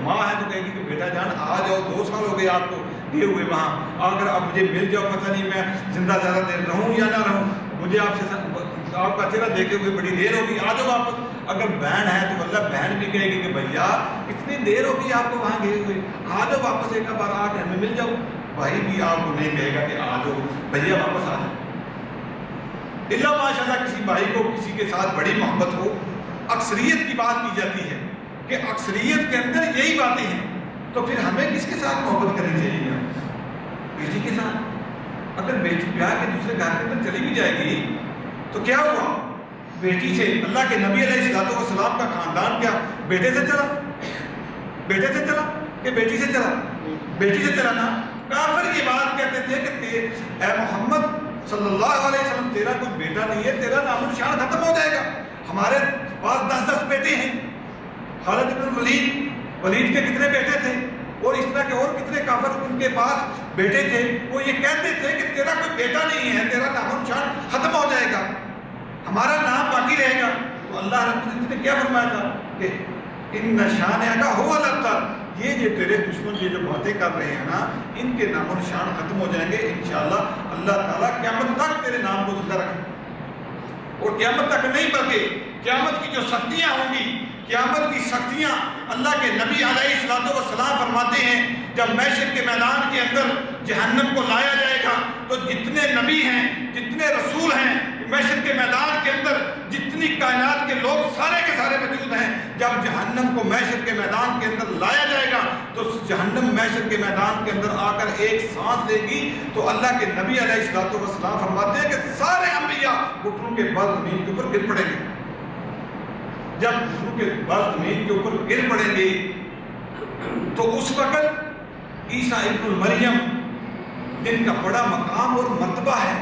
ماں ہے تو کہے گی کہ بیٹا جان آ جاؤ، 2 سال ہو گئے آپ کو گئے ہوئے وہاں، اگر اب مجھے مل جاؤ، پتہ نہیں میں زندہ زیادہ دیر رہوں یا نہ رہوں، مجھے آپ سے آپ کا چہرہ دیکھے ہوئے بڑی دیر ہوگی، آ جاؤ واپس۔ اگر بہن ہے تو واللہ بہن بھی کہے گی کہ بھیا اتنی دیر ہوگی آپ کو وہاں گئے ہوئے، آ جاؤ واپس، ایک بار آ کے ہمیں مل جاؤ۔ بھائی بھی آپ کو نہیں کہے گا کہ آ جاؤ بھیا واپس آ جاؤ، اللہ ماشاء اللہ کسی بھائی کو کسی کے ساتھ بڑی محبت ہو۔ اکثریت کی بات کی جاتی ہے کہ اکثریت کے اندر یہی باتیں ہیں، تو پھر ہمیں کس کے ساتھ محبت کرنی چاہیے؟ بیٹی کے ساتھ۔ اگر بیٹی بیاہ کے دوسرے گھر کے اندر چلی بھی جائے گی تو کیا ہوا؟ بیٹی سے اللہ کے نبی علیہ الصلوۃ والسلام کا خاندان کیا بیٹے سے چلا؟ بیٹے سے چلا کہ بیٹی سے چلا؟ بیٹی سے چلا نا۔ کافر یہ بات کہتے تھے کہ اے محمد صلی اللہ علیہ وسلم تیرا کوئی بیٹا نہیں ہے، تیرا نام و نشان ختم ہو جائے گا، ہمارے پاس 10 بیٹے ہیں۔ خالد بن ولید کے کتنے بیٹے تھے، اور اس طرح کے اور کتنے کافر ان کے پاس بیٹے تھے، وہ یہ کہتے تھے کہ تیرا کوئی بیٹا نہیں ہے، تیرا نام و نشان ختم ہو جائے گا، ہمارا نام باقی رہے گا۔ تو اللہ رب العزت نے کیا فرمایا تھا کہ ان شانئک هو الابتر، یہ جو تیرے دشمن یہ جو باتیں کر رہے ہیں نا، ان کے نام و نشان ختم ہو جائیں گے انشاءاللہ۔ اللہ تعالیٰ قیامت تک تیرے نام کو زندہ رکھے، اور قیامت تک نہیں بلکہ قیامت کی جو سختیاں ہوں گی، قیامت کی سختیاں اللہ کے نبی علیہ الصلوۃ والسلام فرماتے ہیں جب محشر کے میدان کے اندر جہنم کو لایا جائے گا تو جتنے نبی ہیں، جتنے رسول ہیں، محشر کے میدان کے اندر جتنی کائنات کے لوگ سارے کے سارے موجود ہیں، جب جہنم کو محشر کے میدان کے اندر لایا جائے گا تو جہنم محشر کے میدان کے اندر آ کر ایک سانس لے گی تو اللہ کے نبی علیہ الصلوۃ والسلام فرماتے ہیں کہ سارے انبیاء گھٹنوں کے بل زمین کے اوپر گر پڑیں گے۔ جب گھٹنوں کے بل زمین کے اوپر گر پڑیں گے تو اس وقت عیسیٰ ابن مریم جن کا بڑا مقام اور مرتبہ ہے،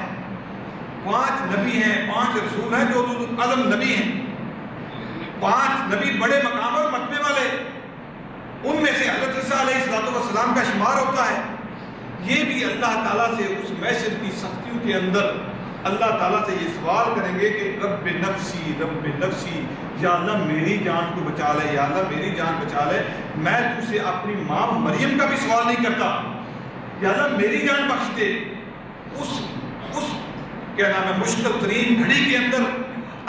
5 نبی ہیں، 5 رسول ہیں جو اعظم نبی ہیں، 5 نبی بڑے مقام اور مرتبے والے، ان میں سے حضرت عیسیٰ علیہ الصلوۃ والسلام کا شمار ہوتا ہے۔ یہ بھی اللہ تعالیٰ سے اس محشر کی سختیوں کے اندر اللہ تعالیٰ سے یہ سوال کریں گے کہ رب نفسی، یا اللہ میری جان کو بچا لے، یا اللہ میری جان بچا لے۔ میں تجھ سے اپنی ماں مریم کا بھی سوال نہیں کرتا، یا اللہ میری جان بخش دے۔ اس کیا نام ہے مشکل ترین گھڑی کے اندر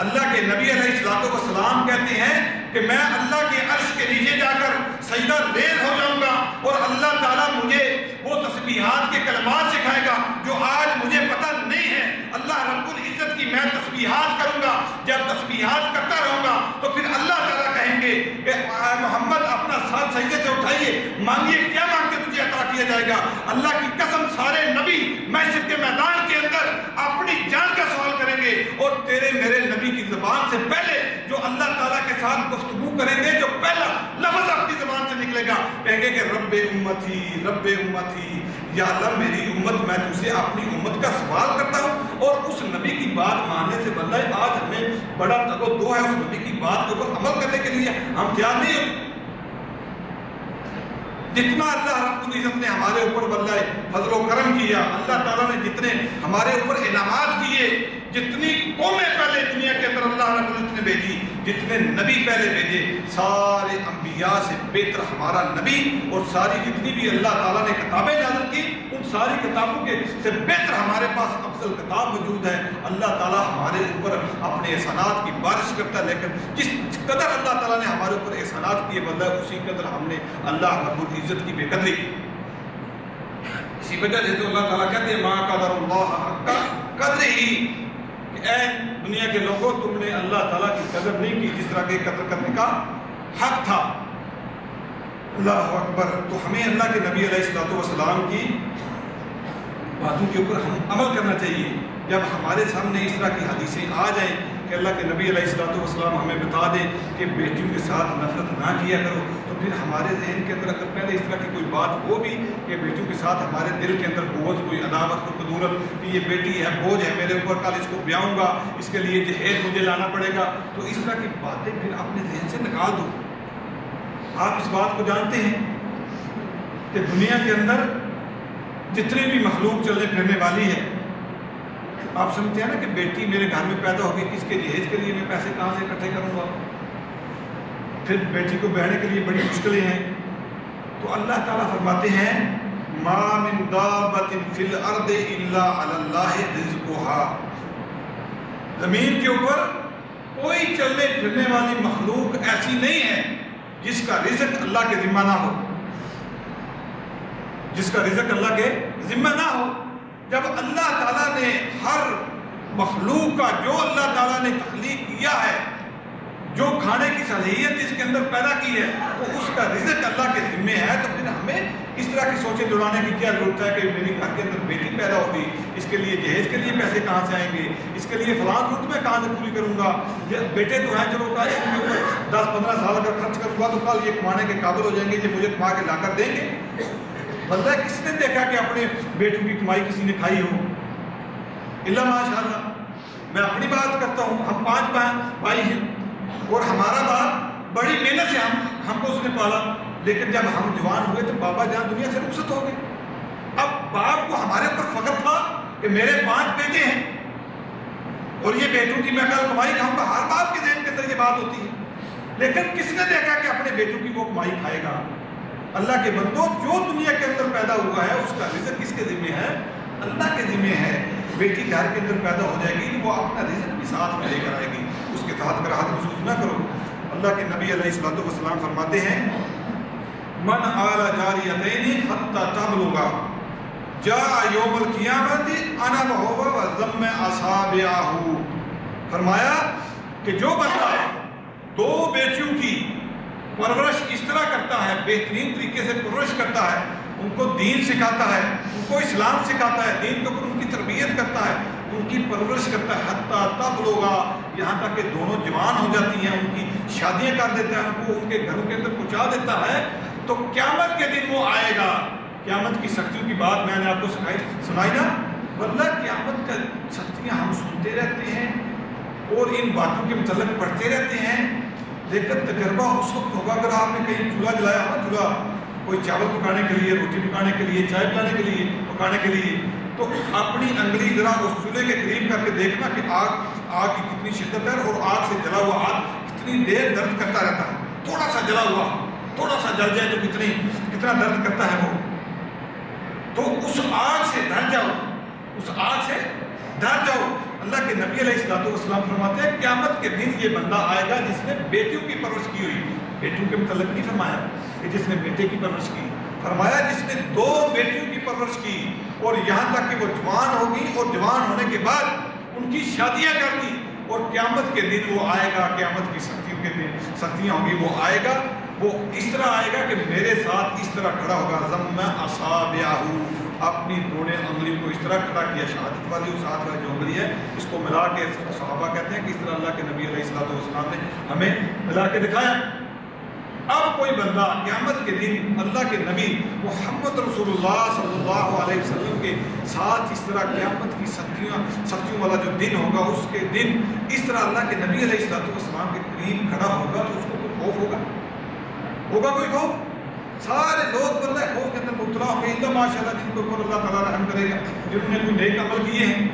اللہ کے نبی علیہ الصلوۃ والسلام کہتے ہیں کہ میں اللہ کے عرش کے نیچے جا کر سجدہ ریز ہو جاؤں گا اور اللہ تعالیٰ مجھے وہ تسبیحات کے کلمات سکھائے گا جو آج مجھے پتہ نہیں ہے۔ اللہ رب العزت کی میں تسبیحات کروں گا، جب تسبیحات کرتا رہوں گا تو پھر اللہ تعالیٰ کہیں گے کہ محمد اپنا ساتھ سجدے سے اٹھائیے، مانگیے کیا مانگتے تجھے عطا کیا جائے گا۔ اللہ کی قسم سارے نبی محشر کے میدان کے اندر اپنی جان کا سوال کریں گے، اور تیرے میرے نبی کی زبان سے پہلے جو اللہ تعالیٰ کے ساتھ گفتگو کریں گے، جو پہلا لفظ اپنی زبان سے نکلے گا کہیں گے کہ رب امتی، یا اللہ میری امت، میں تجھ سے اپنی امت کا سوال کرتا ہوں۔ اور اس نبی کی بات ماننے سے بدلہ آج ہمیں بڑا تگ و دو ہے اس نبی کی بات کے اوپر عمل کرنے کے لیے ہم تیار نہیں ہوتے۔ جتنا اللہ رب العزت نے ہمارے اوپر واللہ فضل و کرم کیا، اللہ تعالیٰ نے جتنے ہمارے اوپر انعامات کیے، جتنی قومیں پہلے دنیا کے اندر اللہ رب العزت نے بھیجی، جتنے نبی پہلے بھیجے، سارے انبیاء سے بہتر ہمارا نبی، اور ساری جتنی بھی اللہ تعالیٰ نے کتابیں نازل کی ان ساری کتابوں کے سے بہتر ہمارے پاس افضل کتاب موجود ہے۔ اللہ تعالیٰ ہمارے اوپر اپنے احسانات کی بارش کرتا ہے، لیکن جس قدر اللہ تعالیٰ نے ہمارے اوپر احسانات کیے بدلہ اسی قدر ہم نے اللہ رب العزت کی بے قدری کی۔ اسی وجہ سے تو اللہ تعالیٰ کہتے ہیں ما قدر اللہ حق قدر ہی، کہ اے دنیا کے لوگوں تم نے اللہ تعالیٰ کی قدر نہیں کی جس طرح کے قدر کرنے کا حق تھا۔ اللہ اکبر۔ تو ہمیں اللہ کے نبی علیہ الصلوۃ والسلام کی باتوں کے اوپر ہم عمل کرنا چاہیے۔ جب ہمارے سامنے اس طرح کی حدیثیں آ جائیں کہ اللہ کے نبی علیہ الصلوۃ والسلام ہمیں بتا دیں کہ بیٹیوں کے ساتھ نفرت نہ کیا کرو، تو پھر ہمارے ذہن کے اندر اگر پہلے اس طرح کی کوئی بات ہو بھی کہ بیٹیوں کے ساتھ ہمارے دل کے اندر بوجھ، کوئی عداوت، کوئی قدورت کہ یہ بیٹی ہے، بوجھ ہے میرے اوپر، کل اس کو بیاؤں گا، اس کے لیے جہیز مجھے لانا پڑے گا، تو اس طرح کی باتیں پھر اپنے ذہن سے نکال دو۔ آپ اس بات کو جانتے ہیں کہ دنیا کے اندر جتنی بھی مخلوق چلنے پھرنے والی ہے، آپ سمجھتے ہیں نا کہ بیٹی میرے گھر میں پیدا ہوگی، کس کے جہیز کے لیے میں پیسے کہاں سے اکٹھے کروں گا، پھر بیٹی کو بہنے کے لیے بڑی مشکلیں ہیں۔ تو اللہ تعالیٰ فرماتے ہیں ما من دابۃ فی الارض الا علی اللہ رزقها، زمین کے اوپر کوئی چلنے پھرنے والی مخلوق ایسی نہیں ہے جس کا رزق اللہ کے ذمہ نہ ہو، جس کا رزق اللہ کے ذمہ نہ ہو۔ جب اللہ تعالیٰ نے ہر مخلوق کا جو اللہ تعالیٰ نے تخلیق کیا ہے، جو کھانے کی صلاحیت اس کے اندر پیدا کی ہے، تو اس کا رزق اللہ کے ذمہ ہے، تو پھر ہمیں اس طرح کی سوچیں دوڑانے کی کیا ضرورت ہے کہ میری گھر کے اندر بیٹی پیدا ہوگی، اس کے لیے جہیز کے لیے پیسے کہاں سے آئیں گے، اس کے لیے فلاں ضرورت میں کہاں سے پوری کروں گا، یہ بیٹے تو ہیں چلو اس کے اوپر 10-15 سال اگر خرچ کروں گا تو کل یہ کمانے کے قابل ہو جائیں گے، یہ مجھے کما کے لا کر دیں گے۔ بندہ کس نے دیکھا کہ اپنے بیٹوں کی کمائی کسی نے کھائی ہو؟ اللہ ماشاءاللہ۔ میں اپنی بات کرتا ہوں، ہم 5 بھائی ہیں اور ہمارا باپ بڑی محنت سے ہم کو اس نے پالا، لیکن جب ہم جوان ہوئے تو بابا جان دنیا سے رخصت ہو گئے۔ اب باپ کو ہمارے اوپر فخر تھا کہ میرے 5 بیٹے ہیں اور یہ بیٹوں کی میں کل کمائی کھاؤں گا، ہر باپ کے ذہن کے اندر یہ بات ہوتی ہے۔ لیکن کس نے دیکھا کہ اپنے بیٹوں کی وہ کمائی کھائے گا؟ اللہ کے بندوں، جو دنیا کے اندر پیدا ہوا ہے اس کا رزق کس کے ذمہ ہے؟ اللہ کے ذمہ ہے۔ بیٹی گھر کے اندر پیدا ہو جائے گی تو وہ اپنا رزق بھی ساتھ میں لے کر آئے گی، اس کے ساتھ کراہت محسوس نہ کرو۔ اللہ کے نبی علیہ الصلوۃ والسلام فرماتے ہیں من آل جاریتین حتی تبلغا جاء یوم القیامت انا وہو وضم اصابعہ۔ فرمایا کہ جو بندہ دو بیٹیوں کی پرورش اس طرح کرتا ہے، بہترین طریقے سے پرورش کرتا ہے، ان کو دین سکھاتا ہے، ان کو اسلام سکھاتا ہے، دین کے اوپر ان کی تربیت کرتا ہے، ان کی پرورش کرتا ہے حتیٰ تب لوگا، یہاں تک کہ دونوں جوان ہو جاتی ہیں، ان کی شادیاں کر دیتا ہے، ان کو ان کے گھروں کے اندر پہنچا دیتا ہے، تو قیامت کے دن وہ آئے گا۔ قیامت کی سختیوں کی بات میں نے آپ کو سنائی نا، ورنہ قیامت کا سختیاں ہم سنتے رہتے ہیں اور ان باتوں کے متعلق پڑھتے رہتے ہیں، لیکن تجربہ اس وقت ہوگا اگر آپ نے کہیں چولہا جلایا ہو، چولہا کوئی چاول پکانے کے لیے، روٹی پکانے کے لیے، چائے پلانے کے لیے، پکانے کے لیے، تو اپنی انگلی ذرا اس چولہے کے قریب کر کے دیکھنا کہ آگ کی کتنی شدت ہے اور آگ سے جلا ہوا ہاتھ کتنی دیر درد کرتا رہتا ہے۔ تھوڑا سا جلا ہوا، تھوڑا سا جل جائے تو کتنا درد کرتا ہے وہ۔ تو اس آگ سے ڈر جاؤ، اس آگ سے ڈر جاؤ۔ اللہ کے نبی علیہ الصلوۃ والسلام فرماتے ہیں قیامت کے دن یہ بندہ آئے گا جس نے بیٹیوں کی پرورش کی ہوئی، بیٹیوں کے متعلق نہیں فرمایا کہ جس نے بیٹے کی پرورش کی، فرمایا جس نے دو بیٹیوں کی پرورش کی اور یہاں تک کہ وہ جوان ہوگی اور جوان ہونے کے بعد ان کی شادیاں کر دی، اور قیامت کے دن وہ آئے گا، قیامت کی سختیوں کے دن سختیاں ہوگی، وہ آئے گا، وہ اس طرح آئے گا کہ میرے ساتھ اس طرح کھڑا ہوگا، ضم اصابعہ، اپنی دونوں انگلی کو اس طرح کھڑا کیا، شہادت والی اس ہاتھ والی جو انگلی ہے اس کو ملا کے، صحابہ کہتے ہیں کہ اس طرح اللہ کے نبی علیہ الصلوۃ والسلام نے ہمیں ملا کے دکھایا۔ اب کوئی بندہ قیامت کے دن اللہ کے نبی محمد رسول اللہ صلی اللہ علیہ وسلم کے ساتھ اس طرح قیامت کی سختیوں والا جو دن ہوگا، اس کے دن اس طرح اللہ کے نبی علیہ الصلوۃ والسلام کے قریب کھڑا ہوگا تو اس کو کوئی خوف ہوگا کوئی خوف؟ سارے لوگ واللہ خوف کے اندر مبتلا ہوں گے، اللہ ماشاء اللہ جن کو اللہ تعالیٰ رحم کرے گا، جنہوں نے کوئی نیک عمل کیے ہیں۔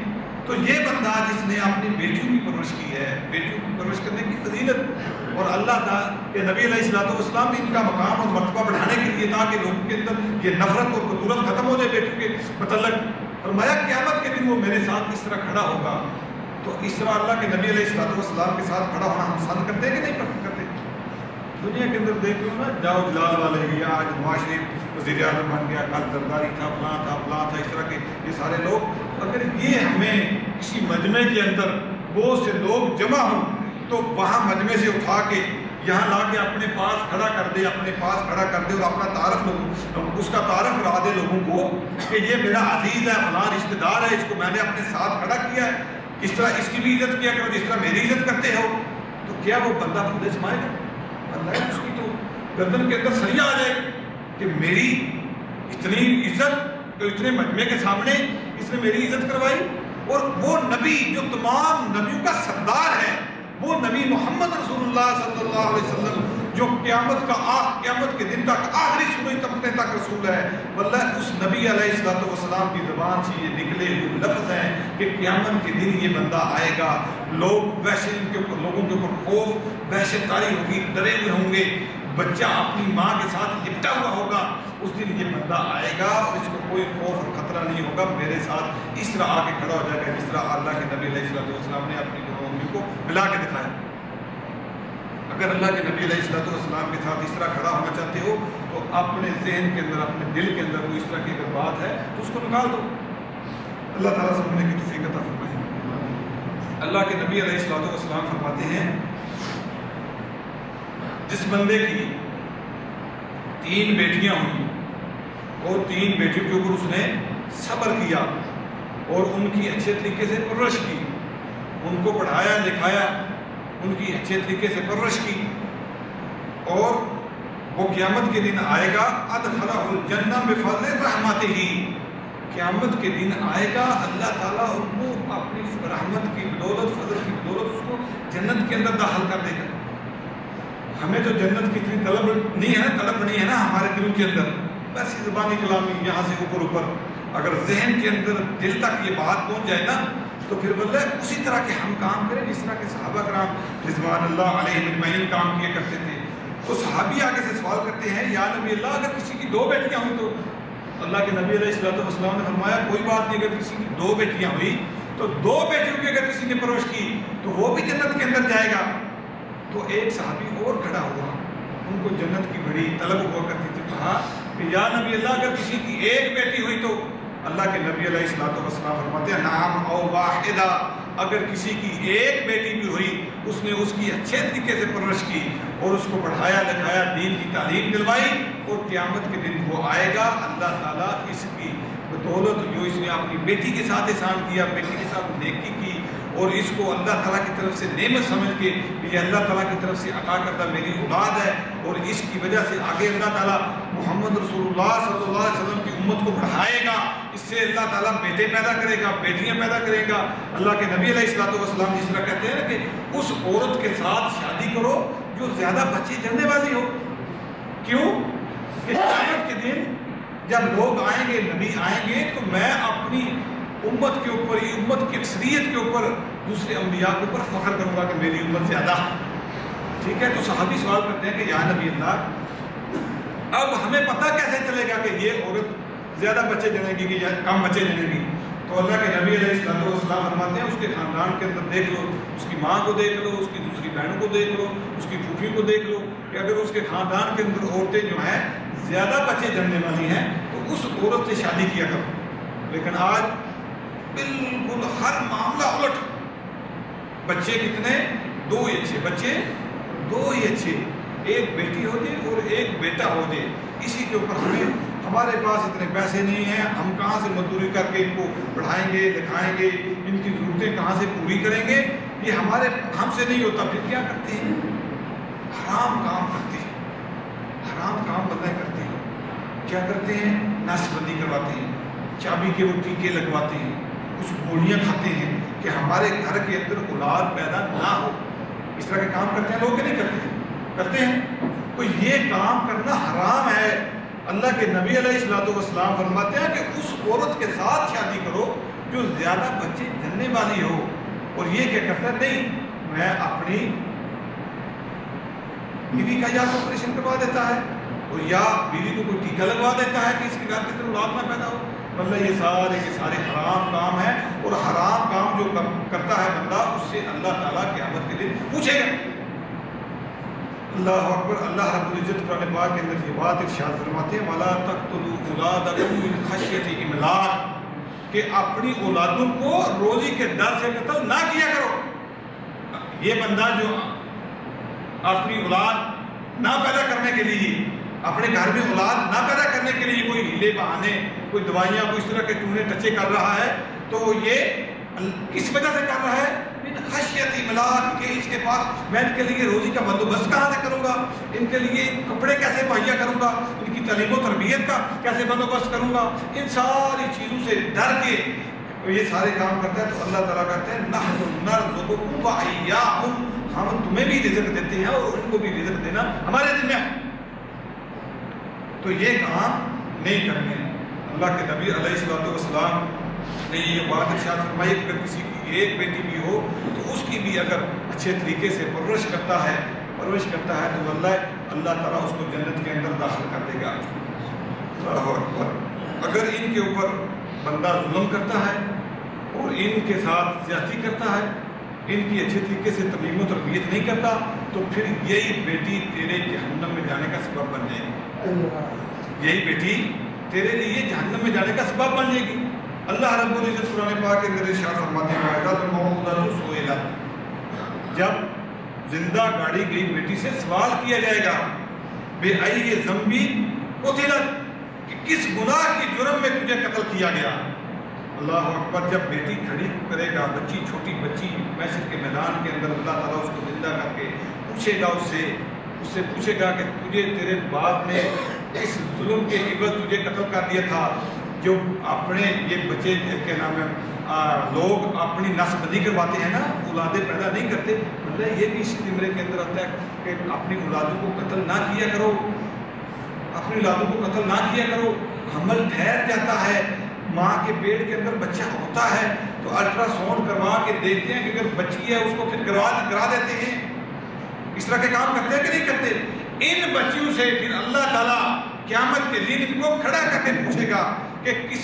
تو یہ بندہ جس نے اپنی بیٹیوں کی پرورش کی ہے، بیٹیوں کی پرورش کرنے کی فضیلت، اور اللہ تعالیٰ کے نبی علیہ الصلوۃ والسلام نے ان کا مقام اور مرتبہ بڑھانے کے لیے تاکہ لوگوں کے اندر یہ نفرت اور کدورت ختم ہو جائے بیٹوں کے متعلق، فرمایا قیامت کے دن وہ میرے ساتھ اس طرح کھڑا ہوگا۔ تو اس طرح اللہ کے نبی علیہ الصلوۃ والسلام کے ساتھ کھڑا ہونا ہم پسند کرتے ہیں کہ نہیں پسند کرتے؟ دنیا کے اندر دیکھ لو نا، جاؤ جلال والے، یا آج نواز شریف وزیر اعظم بن گیا، کل زرداری تھا، فلاں تھا، اس طرح کے یہ سارے لوگ، اگر یہ ہمیں کسی مجمع کے اندر بہت سے لوگ جمع ہوں تو وہاں مجمع سے اٹھا کے یہاں لا کے اپنے پاس کھڑا کر دے اور اپنا تعارف، اس کا تعارف کرا دے لوگوں کو کہ یہ میرا عزیز ہے، فلاں رشتہ دار ہے، اس کو میں نے اپنے ساتھ کھڑا کیا ہے، اس طرح اس کی بھی عزت کیا کرو جس طرح میری عزت کرتے ہو، تو کیا وہ بندہ پھولے سمائے گا؟ اللہ اس کی تو گردن کے اندر سریا آ جائے کہ میری اتنی عزت، تو اتنے مجمع کے سامنے اس نے میری عزت کروائی۔ اور وہ نبی جو تمام نبیوں کا سردار ہے، وہ نبی محمد رسول اللہ صلی اللہ علیہ وسلم جو قیامت کے دن تک آخری سورج طبقے تک رسول ہے، واللہ اس نبی علیہ الصلوۃ والسلام کی زبان سے یہ نکلے ہوئے لفظ ہیں کہ قیامت کے دن یہ بندہ آئے گا، لوگ ویسے ان کے اوپر، لوگوں کے اوپر خوف وحشت طاری ہوگی، ڈرے ہوئے ہوں گے، بچہ اپنی ماں کے ساتھ لپٹا ہوا ہوگا، اس دن یہ بندہ آئے گا اور اس کو کوئی خوف اور خطرہ نہیں ہوگا، میرے ساتھ اس طرح آ کے کھڑا ہو جائے گا جس طرح اللہ کے نبی علیہ الصلوۃ والسلام نے اپنی دونوں انگلیوں کو ملا کے دکھایا۔ اگر اللہ کے نبی علیہ الصلوۃ والسلام کے ساتھ اس طرح کھڑا ہونا چاہتے ہو تو اپنے ذہن کے اندر، اپنے دل کے اندر کوئی اس طرح کی اگر بات ہے تو اس کو نکال دو۔ اللہ تعالیٰ سمجھنے کی توفیق عطا فرمائے۔ اللہ کے نبی علیہ الصلوۃ والسلام فرماتے ہیں جس بندے کی 3 بیٹیاں ہوئیں اور 3 بیٹیوں کے اوپر اس نے صبر کیا اور ان کی اچھے طریقے سے پرورش کی، ان کو پڑھایا لکھایا، ان کی اچھے طریقے سے پرورش کی، اور وہ قیامت کے دن آئے گا، ادخلہ الجنہ بفضل رحمتہ، قیامت کے دن آئے گا، اللہ تعالیٰ ان کو اپنی رحمت کی بدولت، فضل کی بدولت اس کو جنت کے اندر داخل کر دے گا۔ ہمیں تو جنت کی اتنی طلب نہیں ہے نا، طلب نہیں ہے نا ہمارے دلوں کے اندر، بس زبانی کلامی یہاں سے اوپر، اگر ذہن کے اندر دل تک یہ بات پہنچ جائے نا تو پھر بولے اسی طرح کے ہم کام کریں جس طرح کے صحابہ کرام رضوان اللہ علیہم اجمعین کام کیا کرتے تھے. تو صحابی آگے سے سوال کرتے ہیں یا نبی اللہ اگر کسی کی 2 بیٹیاں ہوئی تو اللہ کے نبی علیہ السلام نے فرمایا کوئی بات نہیں, اگر کسی کی 2 بیٹیاں ہوئی تو 2 بیٹیوں کی اگر کسی نے پرورش کی تو وہ بھی جنت کے اندر جائے گا. تو ایک صحابی اور کھڑا ہوا, ان کو جنت کی بڑی طلب ہوا کرتی تھی, کہا کہ یا نبی اللہ اگر کسی کی 1 بیٹی ہوئی تو اللہ کے نبی علیہ السلام فرماتے ہیں نعم او واحدہ, اگر کسی کی 1 بیٹی بھی ہوئی اس نے اس کی اچھے طریقے سے پرورش کی اور اس کو پڑھایا لکھایا, دین کی تعلیم دلوائی, اور قیامت کے دن وہ آئے گا اللہ تعالیٰ اس کی بدولت جو اس نے اپنی بیٹی کے ساتھ احسان کیا, بیٹی کے ساتھ نیکی کی اور اس کو اللہ تعالیٰ کی طرف سے نعمت سمجھ کے یہ اللہ تعالیٰ کی طرف سے عطا کردہ میری اولاد ہے, اور اس کی وجہ سے آگے اللہ تعالیٰ محمد رسول اللہ صلی اللہ علیہ وسلم کی امت کو بڑھائے گا, اس سے اللہ تعالیٰ بیٹے پیدا کرے گا, بیٹیاں پیدا کرے گا. اللہ کے نبی علیہ السلام جس طرح کہتے ہیں کہ اس عورت کے ساتھ شادی کرو جو زیادہ بچے جننے والی ہو. کیوں کہ قیامت کے دن جب لوگ آئیں گے, نبی آئیں گے, تو میں اپنی امت کے اوپر, امت کی اکثریت کے اوپر, دوسرے انبیاء کے اوپر فخر کروں گا کہ میری امت زیادہ. ٹھیک ہے, تو صحابی سوال کرتے ہیں کہ یا نبی اللہ اب ہمیں پتہ کیسے چلے گا کہ یہ عورت زیادہ بچے جنے گی یا کم بچے جنے گی؟ تو اللہ کے نبی علیہ السلام فرماتے ہیں اس کے خاندان کے اندر دیکھ لو, اس کی ماں کو دیکھ لو, اس کی دوسری بہنوں کو دیکھ لو, اس کی پھوپھی کو دیکھ لو, کہ اگر اس کے خاندان کے اندر عورتیں جو ہیں زیادہ بچے جننے والی ہیں تو اس عورت سے شادی کیا کرو. لیکن آج بالکل ہر معاملہ الٹ, بچے کتنے؟ 2 ہی اچھے, بچے 2 ہی اچھے, 1 بیٹی ہو جائے اور 1 بیٹا ہو جائے. اسی کے اوپر ہمارے پاس اتنے پیسے نہیں ہیں, ہم کہاں سے مزدوری کر کے ان کو پڑھائیں گے لکھائیں گے, ان کی ضرورتیں کہاں سے پوری کریں گے؟ یہ ہم سے نہیں ہوتا. پھر کیا کرتے ہیں؟ حرام کام کرتے ہیں, حرام کام بندہ کرتے ہیں. کیا کرتے ہیں؟ نس بندی کرواتے ہیں, چابی کے وہ ٹیکے لگواتے ہیں, کچھ گولیاں کھاتے ہیں کہ ہمارے گھر کے اندر اولاد پیدا نہ ہو. اس طرح کے کام کرتے ہیں لوگ کہ نہیں کرتے ہیں؟ کرتے ہیں. تو یہ کام کرنا حرام ہے. اللہ کے نبی علیہ السلام فرماتے ہیں کہ اس عورت کے ساتھ شادی کرو جو زیادہ بچے جننے والی ہو. اور یہ کیا کرتا ہے؟ نہیں, میں اپنی بیوی کا یا تو آپریشن کروا دیتا ہے اور یا بیوی کو کوئی ٹیکا لگوا دیتا ہے کہ اس کے گھر کے اندر اولاد نہ پیدا ہو. مطلب یہ سارے کے سارے حرام کام ہیں, اور حرام کام جو کرتا ہے بندہ اس سے اللہ تعالیٰ قیامت کے دن پوچھے گا. اللہ اکبر. اللہ رب العزت قرآن پاک کے اندر یہ بات ارشاد فرماتے ہیں وَلَا تَقْتُلُوا أَوْلَادَكُم مِّنْ خَشْيَةِ إِمْلَاقٍ, کہ اپنی اولادوں کو روزی کے ڈر سے قتل نہ کیا کرو. یہ بندہ جو اپنی اولاد نہ پیدا کرنے کے لیے, اپنے گھر میں اولاد نہ پیدا کرنے کے لیے کوئی ہیلے بہانے, کوئی دوائیاں, کوئی اس طرح کے ٹونے ٹچے کر رہا ہے, تو یہ کس وجہ سے کر رہا ہے؟ خشیت املاک, کہ اس کے پاس میں ان کے لیے روزی کا بندوبست کہاں سے کروں گا, ان کے لیے کپڑے کیسے مہیا کروں گا, ان کی تعلیم و تربیت کا کیسے بندوبست کروں گا, ان ساری چیزوں سے ڈر کے یہ سارے کام کرتا ہے. تو اللہ تعالیٰ کہتے ہیں نحن نرزقکم وإیاہم, ہم تمہیں بھی رزق دیتے ہیں اور ان کو بھی رزق دینا ہمارے ذمہ ہے. تو یہ کام نہیں کرنے. اللہ کے نبی علیہ السلام نے یہ بات ارشاد فرمائی کہ اگر کسی کی 1 بیٹی بھی ہو تو اس کی بھی اگر اچھے طریقے سے پرورش کرتا ہے تو اللہ تعالیٰ اس کو جنت کے اندر داخل کر دے گا. اللہ اکبر. اگر ان کے اوپر بندہ ظلم کرتا ہے اور ان کے ساتھ زیادتی کرتا ہے, ان کی اچھے طریقے سے تعلیم و تربیت نہیں کرتا, تو پھر یہی بیٹی تیرے جہنم میں جانے کا سبب بن جائے گی. یہی بیٹی تیرے لیے جہنم میں جانے کا سبب بن جائے گی. اللہ رب العزت قرآن پاک کے اندر ارشاد فرماتے ہیں جب زندہ گاڑی گئی بیٹی سے سوال کیا جائے گا بے ای ذنبی قتلت, کہ کس گناہ کی جرم میں تجھے قتل کیا گیا. اللہ اکبر. جب بیٹی کھڑی کرے گا, بچی, چھوٹی بچی محشر کے میدان کے اندر, اللہ تعالیٰ اس کو زندہ کر کے پوچھے گا, اس سے پوچھے گا کہ تجھے تیرے باپ نے اس ظلم کے عوض تجھے قتل کر دیا تھا, جو اپنے یہ بچے کے نام ہے لوگ اپنی نسل بدی کرواتے ہیں نا, اولادیں پیدا نہیں کرتے, مطلب یہ بھی اس زمرے کے اندر آتا ہے کہ اپنی اولادوں کو قتل نہ کیا کرو, اپنی اولادوں کو قتل نہ کیا کرو. حمل ٹھہر جاتا ہے, ماں کے پیٹ کے اندر بچہ ہوتا ہے, تو الٹرا ساؤنڈ کروا کے دیکھتے ہیں کہ اگر بچی ہے اس کو پھر کرا دیتے ہیں. اس طرح کے کام کرتے ہیں کہ نہیں کرتے؟ ان بچیوں سے پھر اللہ تعالیٰ قیامت کے دن ان کو کھڑا کر کے پوچھے گا کہ کس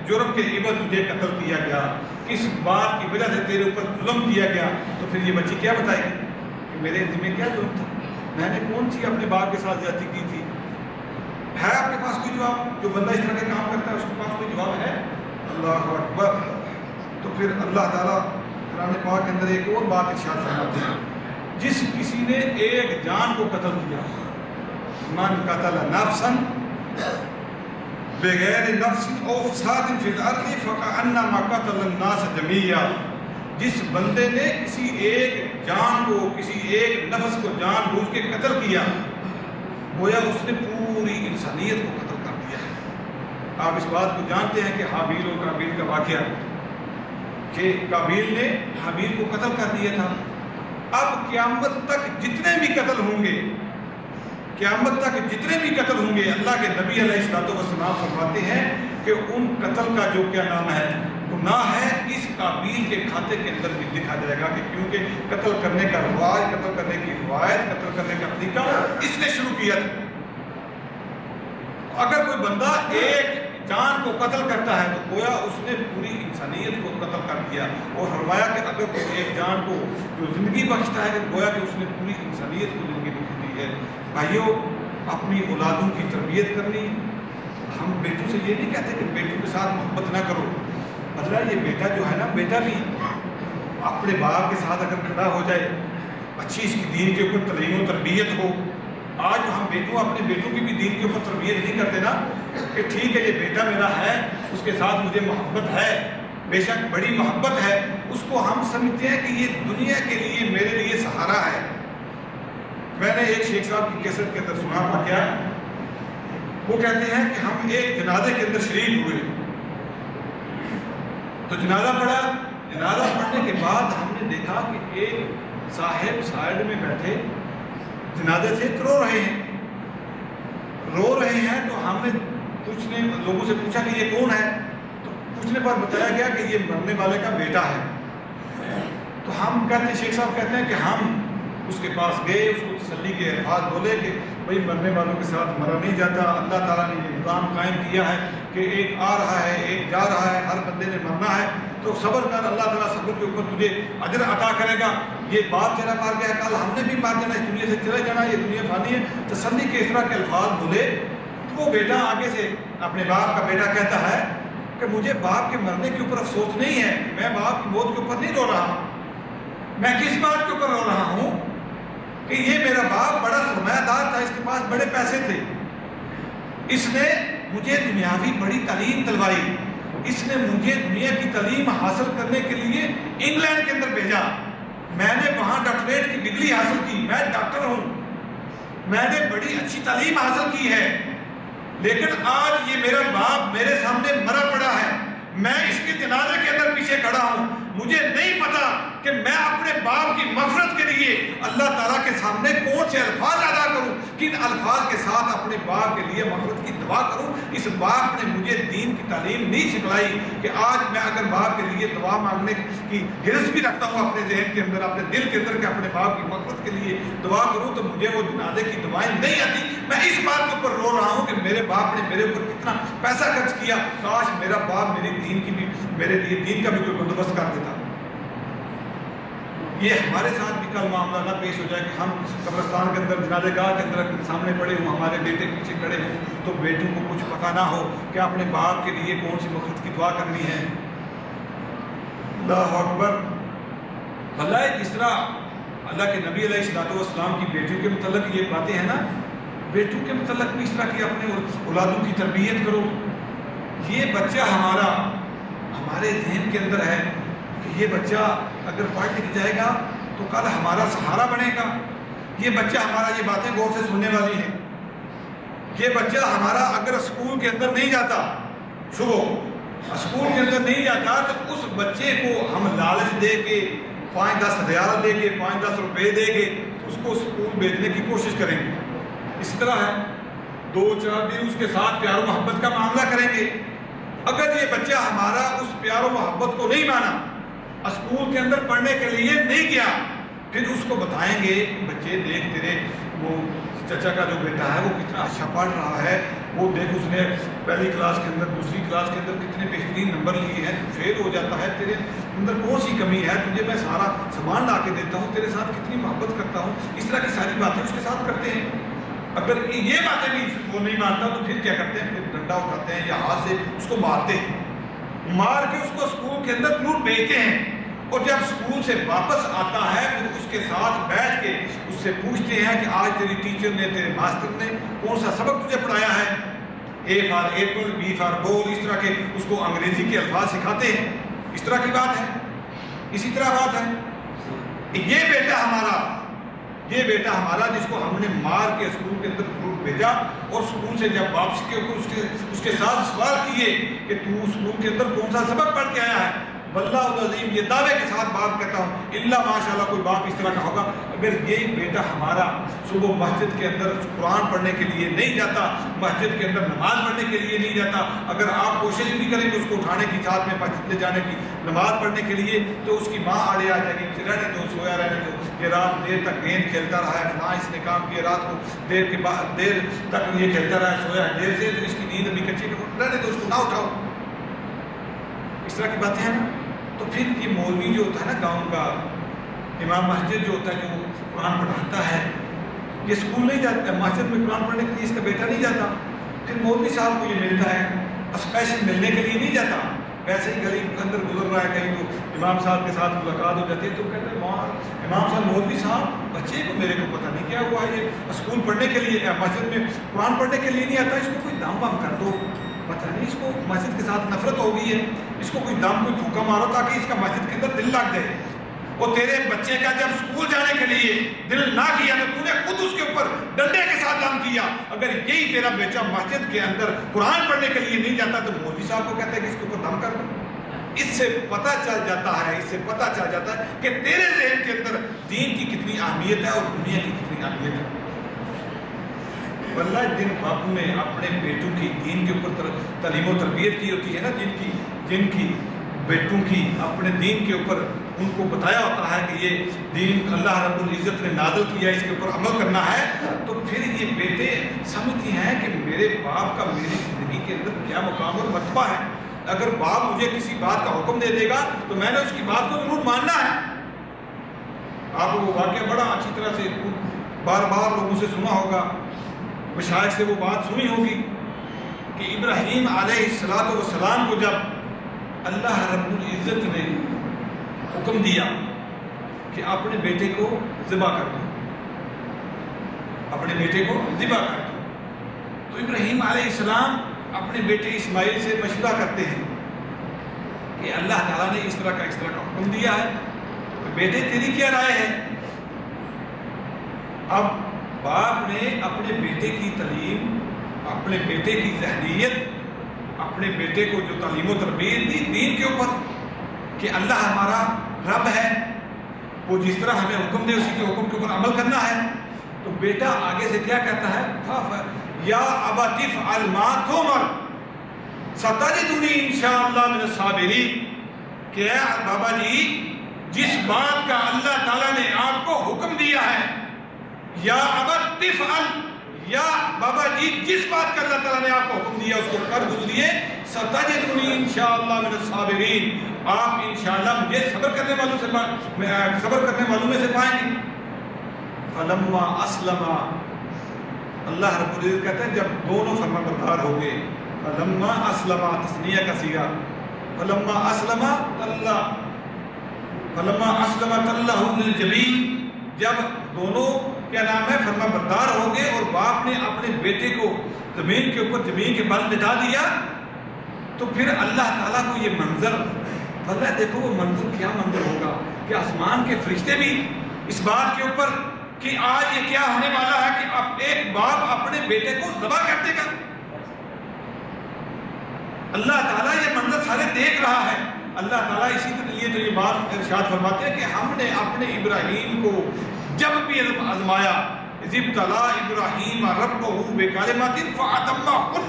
جرم کے عوض تجھے قتل کیا گیا، کس بات کی وجہ سے تیرے اوپر ظلم کیا گیا. تو پھر یہ بچی کیا بتائے گی کہ میرے ذمہ کیا ظلم تھا، میں نے کون سی اپنے باپ کے ساتھ زیادتی کی تھی؟ ہے آپ کے پاس کوئی جواب؟ جو بندہ اس طرح کے کام کرتا ہے اس کے پاس کوئی جواب ہے؟ اللہ اکبر. تو پھر اللہ تعالیٰ قرآن پاک کے اندر ایک اور بات ارشاد فرماتے ہیں، جس کسی نے ایک جان کو قتل کیا، من قتل نفسا بغیر نفس او فساد فی الارض فکأنما قتل الناس جميعا. جس بندے نے کسی ایک جان کو، کسی ایک نفس کو جان بوجھ کے قتل کیا، گویا اس نے پوری انسانیت کو قتل کر دیا ہے. آپ اس بات کو جانتے ہیں کہ حابیل و قابیل کا واقعہ، کہ قابیل نے حابیل کو قتل کر دیا تھا. اب قیامت تک جتنے بھی قتل ہوں گے، قیامت تک جتنے بھی قتل ہوں گے، اللہ کے نبی علیہ الصلوۃ والسلام فرماتے ہیں کہ ان قتل کا جو کیا نام ہے، گناہ ہے، اس قابیل کے کھاتے کے اندر بھی لکھا جائے گا. کہ کیونکہ قتل کرنے کا رواج، قتل کرنے کی روایت، قتل کرنے کا طریقہ اس نے شروع کیا تھا. اگر کوئی بندہ ایک جان کو قتل کرتا ہے تو گویا اس نے پوری انسانیت کو قتل کر دیا. اور فرمایا کہ اگر کوئی ایک جان کو جو زندگی بخشتا ہے تو گویا کہ اس نے پوری انسانیت کو زندگی بخش دی ہے. بھائیوں، اپنی اولادوں کی تربیت کرنی، ہم بیٹوں سے یہ نہیں کہتے کہ بیٹوں کے ساتھ محبت نہ کرو. مطلب یہ بیٹا جو ہے نا، بیٹا بھی اپنے باپ کے ساتھ اگر کھڑا ہو جائے، اچھی اس کی دین کے اوپر تعلیم و تربیت ہو. آج ہم اپنے بیٹوں کی بھی دین کے اوپر تربیت نہیں کرتے نا، کہ ٹھیک ہے یہ بیٹا میرا ہے، اس کے ساتھ مجھے محبت ہے، بے شک بڑی محبت ہے. اس کو ہم سمجھتے ہیں کہ یہ دنیا کے لیے میرے لیے سہارا ہے. میں نے ایک شیخ صاحب کی کیسٹ کے اندر سنا واقعہ، وہ کہتے ہیں کہ ہم ایک جنازے کے اندر شریک ہوئے تو جنازہ پڑھا. جنازہ پڑھنے کے بعد ہم نے دیکھا کہ ایک صاحب سائڈ میں بیٹھے جنازے سے رو رہے ہیں. تو ہم نے لوگوں سے پوچھا کہ یہ کون ہے؟ تو پوچھنے پر بتایا گیا کہ یہ مرنے والے کا بیٹا ہے. تو ہم کہتے، شیخ صاحب کہتے ہیں کہ ہم اس کے پاس گئے، اس کو تسلی کے الفاظ بولے کہ بھائی مرنے والوں کے ساتھ مرا نہیں جاتا. اللہ تعالیٰ نے یہ نظام قائم کیا ہے کہ ایک آ رہا ہے، ایک جا رہا ہے، ہر بندے نے مرنا ہے. تو صبر کر، اللہ تعالیٰ صبر کے اوپر تجھے اجر عطا کرے گا. یہ بات تیرا مار گیا، کل ہم نے بھی مار جانا، اس دنیا سے چلے جانا، یہ دنیا فانی ہے. تسلی کے اس طرح کے الفاظ بولے تو وہ بیٹا آگے سے اپنے باپ کا بیٹا کہتا ہے کہ مجھے باپ کے مرنے کے اوپر افسوس نہیں ہے، میں باپ کی موت کے اوپر نہیں رو رہا. میں کس بات کے اوپر رو رہا ہوں کہ یہ میرا باپ بڑا سرمایہ دار تھا، اس کے پاس بڑے پیسے تھے، اس نے مجھے دنیاوی بڑی تعلیم دلوائی، اس نے مجھے دنیا کی تعلیم حاصل کرنے کے لیے انگلینڈ کے اندر بھیجا. میں نے وہاں ڈاکٹریٹ کی ڈگری حاصل کی، میں ڈاکٹر ہوں، میں نے بڑی اچھی تعلیم حاصل کی ہے. لیکن آج یہ میرا باپ میرے سامنے مرا پڑا ہے، میں اس کے جنازے کے اندر پیچھے کھڑا ہوں. مجھے نہیں پتا کہ میں اپنے باپ کی مغفرت کے لیے اللہ تعالیٰ کے سامنے کون سے الفاظ ادا کروں، کن الفاظ کے ساتھ اپنے باپ کے لیے مغفرت کی دعا کروں. اس باپ نے مجھے دین کی تعلیم نہیں سکھلائی کہ آج میں اگر باپ کے لیے دعا مانگنے کی حرص بھی رکھتا ہوں اپنے ذہن کے اندر، اپنے دل کے اندر، کہ اپنے باپ کی مغفرت کے لیے دعا کروں، تو مجھے وہ جنازے کی دعائیں نہیں آتی. میں اس بات کے اوپر رو رہا ہوں کہ میرے باپ نے میرے اوپر کتنا پیسہ خرچ کیا، کاش میرا باپ میری دین کی بھی، میرے لیے دین کا بھی کوئی بندوبست کر دیتا. یہ ہمارے ساتھ بھی کل معاملہ نہ پیش ہو جائے کہ ہم قبرستان کے اندر جنازہ گاہ کے اندر سامنے پڑے ہوں، ہمارے بیٹے پیچھے کھڑے ہوں، تو بیٹوں کو کچھ پتہ نہ ہو کہ اپنے باپ کے لیے کون سی مغفرت کی دعا کرنی ہے. اللہ اکبر. اللہ جس طرح اللہ کے نبی علیہ الصلوۃ والسلام کی بیٹیوں کے متعلق یہ باتیں ہیں نا، بیٹوں کے متعلق بھی اس طرح کی اپنے اولادوں کی تربیت کرو. یہ بچہ ہمارے ذہن کے اندر ہے کہ یہ بچہ اگر پڑھ لکھ جائے گا تو کل ہمارا سہارا بنے گا. یہ بچہ ہمارا یہ باتیں غور سے سننے والی ہیں. یہ بچہ ہمارا اگر اسکول کے اندر نہیں جاتا، صبح اسکول کے اندر نہیں جاتا، تو اس بچے کو ہم لالچ دے کے 5-10 ریال دے کے 5-10 روپے دے کے اس کو اسکول بھیجنے کی کوشش کریں گے. اس طرح ہے 2-4 دن اس کے ساتھ پیار و محبت کا معاملہ کریں گے، اگر یہ بچہ ہمارا اس پیار و محبت کو نہیں مانا، اسکول کے اندر پڑھنے کے لیے نہیں گیا، پھر اس کو بتائیں گے کہ بچے دیکھ تیرے وہ چچا کا جو بیٹا ہے وہ کتنا اچھا پڑھ رہا ہے، وہ دیکھ اس نے پہلی کلاس کے اندر دوسری کلاس کے اندر کتنے بہترین نمبر لیے ہیں، تو فیل ہو جاتا ہے، تیرے اندر کون سی کمی ہے، تجھے میں سارا سامان لا کے دیتا ہوں، تیرے ساتھ کتنی محبت کرتا ہوں، اس طرح کی ساری باتیں اس کے ساتھ کرتے ہیں۔ اگر یہ باتیں بھی وہ نہیں مانتا تو پھر کیا کرتے ہیں، پھر ڈنڈا اٹھاتے ہیں یا ہاتھ سے اس کو مارتے ہیں، مار کے اس کو اسکول کے اندر ضرور بھیجتے ہیں، اور جب اسکول سے واپس آتا ہے پھر اس کے ساتھ بیٹھ کے اس سے پوچھتے ہیں کہ آج تیری ٹیچر نے، تیرے ماسٹر نے کون سا سبق تجھے پڑھایا ہے، اے فار ایپل، بی فار بال، اس طرح کے اس کو انگریزی کے الفاظ سکھاتے ہیں، اس طرح کی بات ہے۔ اسی طرح بات ہے یہ بیٹا ہمارا جس کو ہم نے مار کے اسکول کے اندر ضرور بھیجا، اور اسکول سے جب واپسی کے اوپر اس کے ساتھ سوال کیے کہ تو اسکول کے اندر کون سا سبق پڑھ کے آیا ہے، واللہ العظیم یہ دعوے کے ساتھ بات کہتا ہوں، اللہ ماشاءاللہ کوئی باپ اس طرح کا ہوگا، اگر یہ بیٹا ہمارا صبح مسجد کے اندر قرآن پڑھنے کے لیے نہیں جاتا، مسجد کے اندر نماز پڑھنے کے لیے نہیں جاتا، اگر آپ کوشش بھی کریں گے اس کو اٹھانے کی، ساتھ میں مسجد لے جانے کی، نماز پڑھنے کے لیے، تو اس کی ماں آڑے آ جائے گی، رہنے دو، سویا رہنے دو، یہ رات دیر تک گیند کھیلتا رہا ہے، فلاں اس نے کام کیا، رات کو دیر تک یہ کھیلتا رہا ہے، سویا ہے دیر سے، تو اس کی نیند ابھی کچی، رہنے دو، اس کو نہ اٹھاؤ، اس طرح کی باتیں ہیں۔ تو پھر یہ مولوی جو ہوتا ہے نا گاؤں کا امام مسجد جو ہوتا ہے، جو قرآن پڑھاتا ہے، یہ اسکول نہیں جاتا، مسجد میں قرآن پڑھنے کے لیے اس کا بیٹا نہیں جاتا، پھر مولوی صاحب کو یہ ملتا ہے، اسپیشل ملنے کے لیے نہیں جاتا، ویسے ہی گلی کے اندر گزر رہا ہے کہیں تو امام صاحب کے ساتھ ملاقات ہو جاتی ہے، تو کہتے ہیں امام صاحب، مولوی صاحب بچے کو میرے کو پتہ نہیں کیا ہوا ہے، یہ اسکول پڑھنے کے لیے، مسجد میں قرآن پڑھنے کے لیے نہیں آتا، اس کو کوئی دام وام کر دو، پتہ نہیں اس کو مسجد کے ساتھ نفرت ہو گئی ہے، اس کو کوئی دم کوئی پھوکا مارو تاکہ اس کا مسجد کے اندر دل لگ جائے۔ اور تیرے بچے کا جب اسکول جانے کے لیے دل نہ کیا تو تو نے خود اس کے اوپر ڈنڈے کے ساتھ دم کیا۔ اگر یہی تیرا بچہ مسجد کے اندر قرآن پڑھنے کے لیے نہیں جاتا تو مولوی صاحب کو کہتا ہے کہ اس کے اوپر دم کر دو۔ اس سے پتہ چل جاتا ہے کہ تیرے ذہن کے اندر دین کی کتنی اہمیت ہے اور دنیا کی کتنی اہمیت ہے۔ واللہ جن باپوں نے اپنے بیٹوں کی دین کے اوپر تعلیم و تربیت کی ہوتی ہے نا، جن کی بیٹوں کی اپنے دین کے اوپر ان کو بتایا ہوتا ہے کہ یہ دین اللہ رب العزت نے نازل کیا، اس کے اوپر عمل کرنا ہے، تو پھر یہ بیٹے سمجھتی ہیں کہ میرے باپ کا میری زندگی کے اندر کیا مقام اور مرتبہ ہے۔ اگر باپ مجھے کسی بات کا حکم دے دے گا تو میں نے اس کی بات کو ضرور ماننا ہے۔ آپ وہ واقعہ بڑا اچھی طرح سے بار بار لوگوں سے سنا ہوگا، مشائخ سے وہ بات سنی ہوگی کہ ابراہیم علیہ السلام کو جب اللہ رب العزت نے حکم دیا کہ اپنے بیٹے کو ذبح کر دو، تو ابراہیم علیہ السلام اپنے بیٹے اسماعیل سے مشورہ کرتے ہیں کہ اللہ تعالیٰ نے اس طرح کا حکم دیا ہے، تو بیٹے تیری کیا رائے ہے؟ اب باپ نے اپنے بیٹے کی تعلیم، اپنے بیٹے کی ذہنیت، اپنے بیٹے کو جو تعلیم و تربیت دی دین کے اوپر کہ اللہ ہمارا رب ہے، وہ جس طرح ہمیں حکم دے اسی کے حکم کے اوپر عمل کرنا ہے، تو بیٹا آگے سے کیا کہتا ہے؟ یا ابت افعل ما تؤمر ستجدنی انشاءاللہ من الصابرین، کہ بابا جی جس بات کا اللہ تعالیٰ نے آپ کو حکم دیا ہے، یا ابت افعل، یا بابا جی جس بات کا اللہ تعالیٰ نے آپ کو حکم دیا اس کو کر گزریے، ستجدنی انشاءاللہ من الصابرین، آپ انشاءاللہ مجھے صبر کرنے والوں میں سے پائیں گے۔ فلما اسلم، اللہ رب العزت کہتے ہیں جب دونوں فرما بردار ہو گئے، فلما اسلم تثنیہ کا صیغہ، فلما اسلم تلہ للجبین، جب دونوں کیا نام ہے فرما بردار ہو گئے اور باپ نے اپنے بیٹے کو زمین کے اوپر زمین کے بل لٹا دیا، تو پھر اللہ تعالیٰ کو یہ منظر، اللہ دیکھو وہ منظر کیا منظر ہوگا کہ آسمان کے فرشتے بھی اس بات کے اوپر کہ آج یہ کیا ہونے والا ہے کہ اب ایک باپ اپنے بیٹے کو ذبح کر دے گا۔ اللہ تعالیٰ یہ منظر سارے دیکھ رہا ہے۔ اللہ تعالیٰ اسی لیے تو یہ بات ارشاد فرماتے ہیں کہ ہم نے اپنے ابراہیم کو جب بھی آزمایا، اذ ابتلیٰ ابراہیم ربہ بکلمات فاتمہن،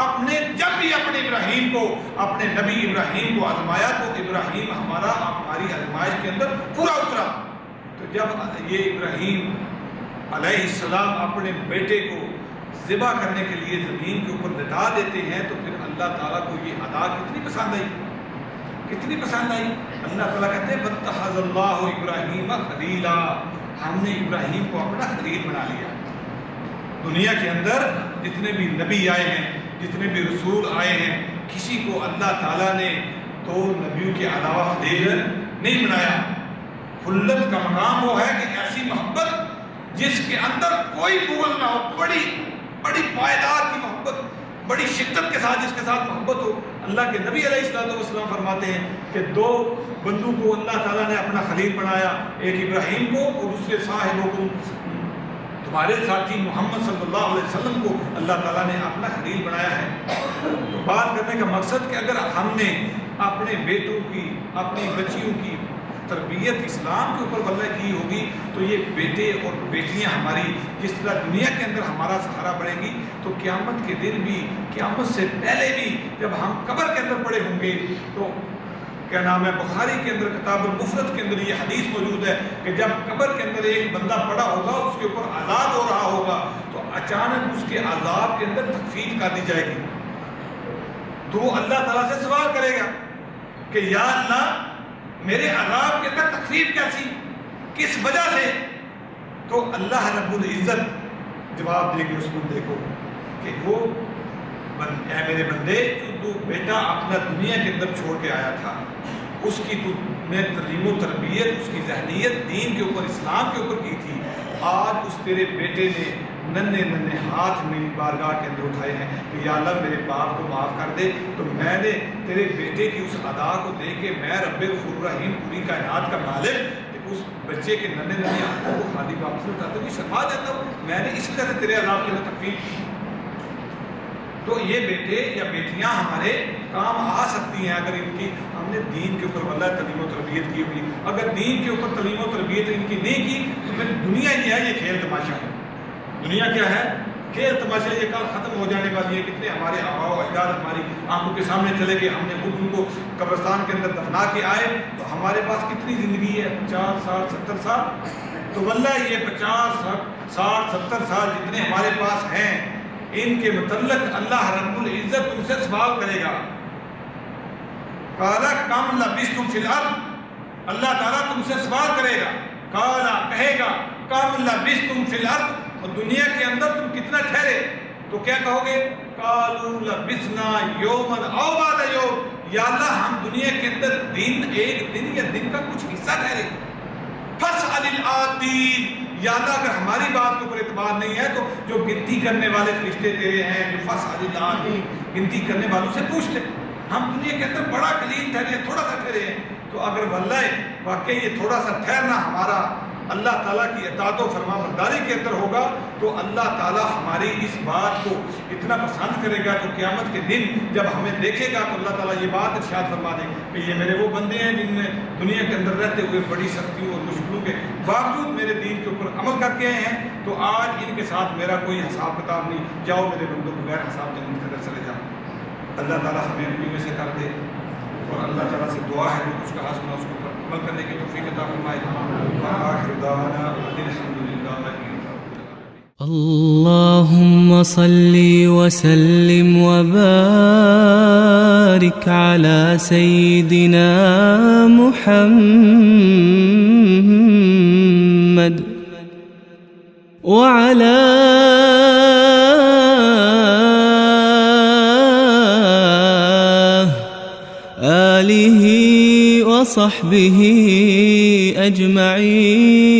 آپ نے جب بھی اپنے ابراہیم کو، اپنے نبی ابراہیم کو آزمایا تو ابراہیم ہماری آزمائش کے اندر پورا اترا۔ تو جب یہ ابراہیم علیہ السلام اپنے بیٹے کو ذبح کرنے کے لیے زمین کے اوپر لٹا دیتے ہیں تو پھر اللہ تعالیٰ کو یہ ادا کتنی پسند آئی، کتنی پسند آئی۔ اللہ تعالیٰ کہتے ہیں وَاتَّخَذَ اللَّهُ إِبْرَاهِيمَ خَلِيلًا، ہم نے ابراہیم کو اپنا خلیل بنا لیا۔ دنیا کے اندر جتنے بھی نبی آئے ہیں، جتنے بھی رسول آئے ہیں، کسی کو اللہ تعالیٰ نے دو نبیوں کے علاوہ خلیل نہیں بنایا۔ خلت کا مقام وہ ہے کہ ایسی محبت جس کے اندر کوئی بغض نہ ہو، بڑی بڑی پائیدار کی محبت، بڑی شدت کے ساتھ جس کے ساتھ محبت ہو۔ اللہ کے نبی علیہ السلام فرماتے ہیں کہ دو بندوں کو اللہ تعالیٰ نے اپنا خلیل بنایا، ایک ابراہیم کو اور دوسرے صاحب حکم تمہارے ساتھی محمد صلی اللہ علیہ وسلم کو اللہ تعالیٰ نے اپنا خلیل بنایا ہے۔ تو بات کرنے کا مقصد کہ اگر ہم نے اپنے بیٹوں کی، اپنی بچیوں کی تربیت اسلام کے اوپر واللہ کی ہوگی تو یہ بیٹے اور بیٹیاں ہماری جس طرح دنیا کے اندر ہمارا سہارا بڑھیں گی تو قیامت کے دن بھی، قیامت سے پہلے بھی جب ہم قبر کے اندر پڑے ہوں گے تو کیا نام ہے، بخاری کے اندر کتاب المفرد کے اندر یہ حدیث موجود ہے کہ جب قبر کے اندر ایک بندہ پڑا ہوگا، اس کے اوپر عذاب ہو رہا ہوگا تو اچانک اس کے عذاب کے اندر تخفیف کر دی جائے گی تو وہ اللہ تعالیٰ سے سوال کرے گا کہ یا اللہ میرے عذاب کے اندر تخفیف کیسی، کس وجہ سے؟ تو اللہ رب العزت جواب دے گی اس بندے کو کہ وہ اے میرے بندے تو بیٹا اپنا دنیا کے اندر چھوڑ کے آیا تھا، اس کی تو نے تعلیم و تربیت، اس کی ذہنیت دین کے اوپر، اسلام کے اوپر کی تھی، آج اس تیرے بیٹے نے ننھے ہاتھ میری بارگاہ کے اندر اٹھائے ہیں کہ یا اللہ میرے باپ کو معاف کر دے، تو میں نے تیرے بیٹے کی اس ادا کو دیکھ کے میں رب غفور رحیم پوری کائنات کا مالک کہ اس بچے کے ننھے ہاتھوں کو خالی واپس اٹھاتے ہوئے شرما جاتا ہوں، میں نے اس وجہ سے تیرے عذاب کے اندر تخفیف کی۔ تو یہ بیٹے یا بیٹیاں ہمارے کام آ سکتی ہیں اگر ان کی ہم نے دین کے اوپر واللہ تعلیم و تربیت کی ہوئی۔ اگر دین کے اوپر تعلیم و تربیت ان کی نہیں کی تو پھر دنیا یہ ہے، یہ کھیل تماشا ہے۔ دنیا کیا ہے؟ کھیل تماشا، یہ کل ختم ہو جانے والی ہے۔ کتنے ہمارے آباء و اجداد ہماری آنکھوں کے سامنے چلے گئے، ہم نے خود ان کو قبرستان کے اندر دفنا کے آئے تو ہمارے پاس کتنی زندگی ہے؟ 50 سال 70 سال، تو واللہ یہ 50 60 70 سال جتنے ہمارے پاس ہیں ان کے متعلق اللہ رب العزت تم سے سوال کرے گا۔ قالا کم لبثتم فی الارض، اللہ تعالیٰ تم سے سوال کرے گا، قالا کہے گا کم لبثتم فی الارض، اور دنیا کے اندر تم کتنا ٹھہرے؟ تو کیا کہو گے؟ قالوا لبثنا یوما او بعض یوم، یا اللہ ہم دنیا کے اندر ایک دن یا دن کا کچھ حصہ ٹھہرے۔ فاسأل العادین، یا اللہ اگر ہماری بات کے اوپر اعتبار نہیں ہے تو جو گنتی کرنے والے فرشتے تیرے ہیں، جو فاسأل العادین گنتی کرنے والوں سے پوچھ لے۔ ہم دنیا کے اندر بڑا قلیل ٹھہرے ہیں، تھوڑا سا ٹھہرے ہیں، تو اگر واللہ واقعی یہ تھوڑا سا ٹھہرنا ہمارا اللہ تعالیٰ کی اطاعت و فرما برداری کے اندر ہوگا تو اللہ تعالیٰ ہماری اس بات کو اتنا پسند کرے گا کہ قیامت کے دن جب ہمیں دیکھے گا تو اللہ تعالیٰ یہ بات ارشاد فرما دے کہ یہ میرے وہ بندے ہیں جن نے دنیا کے اندر رہتے ہوئے بڑی سختیوں اور مشکلوں کے باوجود میرے دین کے اوپر عمل کر کے آئے ہیں، تو آج ان کے ساتھ میرا کوئی حساب کتاب نہیں، جاؤ میرے بندوں بغیر حساب جنت کے اندر چلے جاؤ۔ اللہ تعالیٰ ہمیں ان میں سے کر دے، اور اللہ تعالیٰ سے دعا ہے جو کچھ کہا سنا اس کے اوپر عمل کرنے کی توفیق عطا فرمائے۔ وآخر دعوانا ان الحمد للہ رب العالمین۔ اللهم صل وسلم وبارك على سيدنا محمد وعلى آله وصحبه أجمعين۔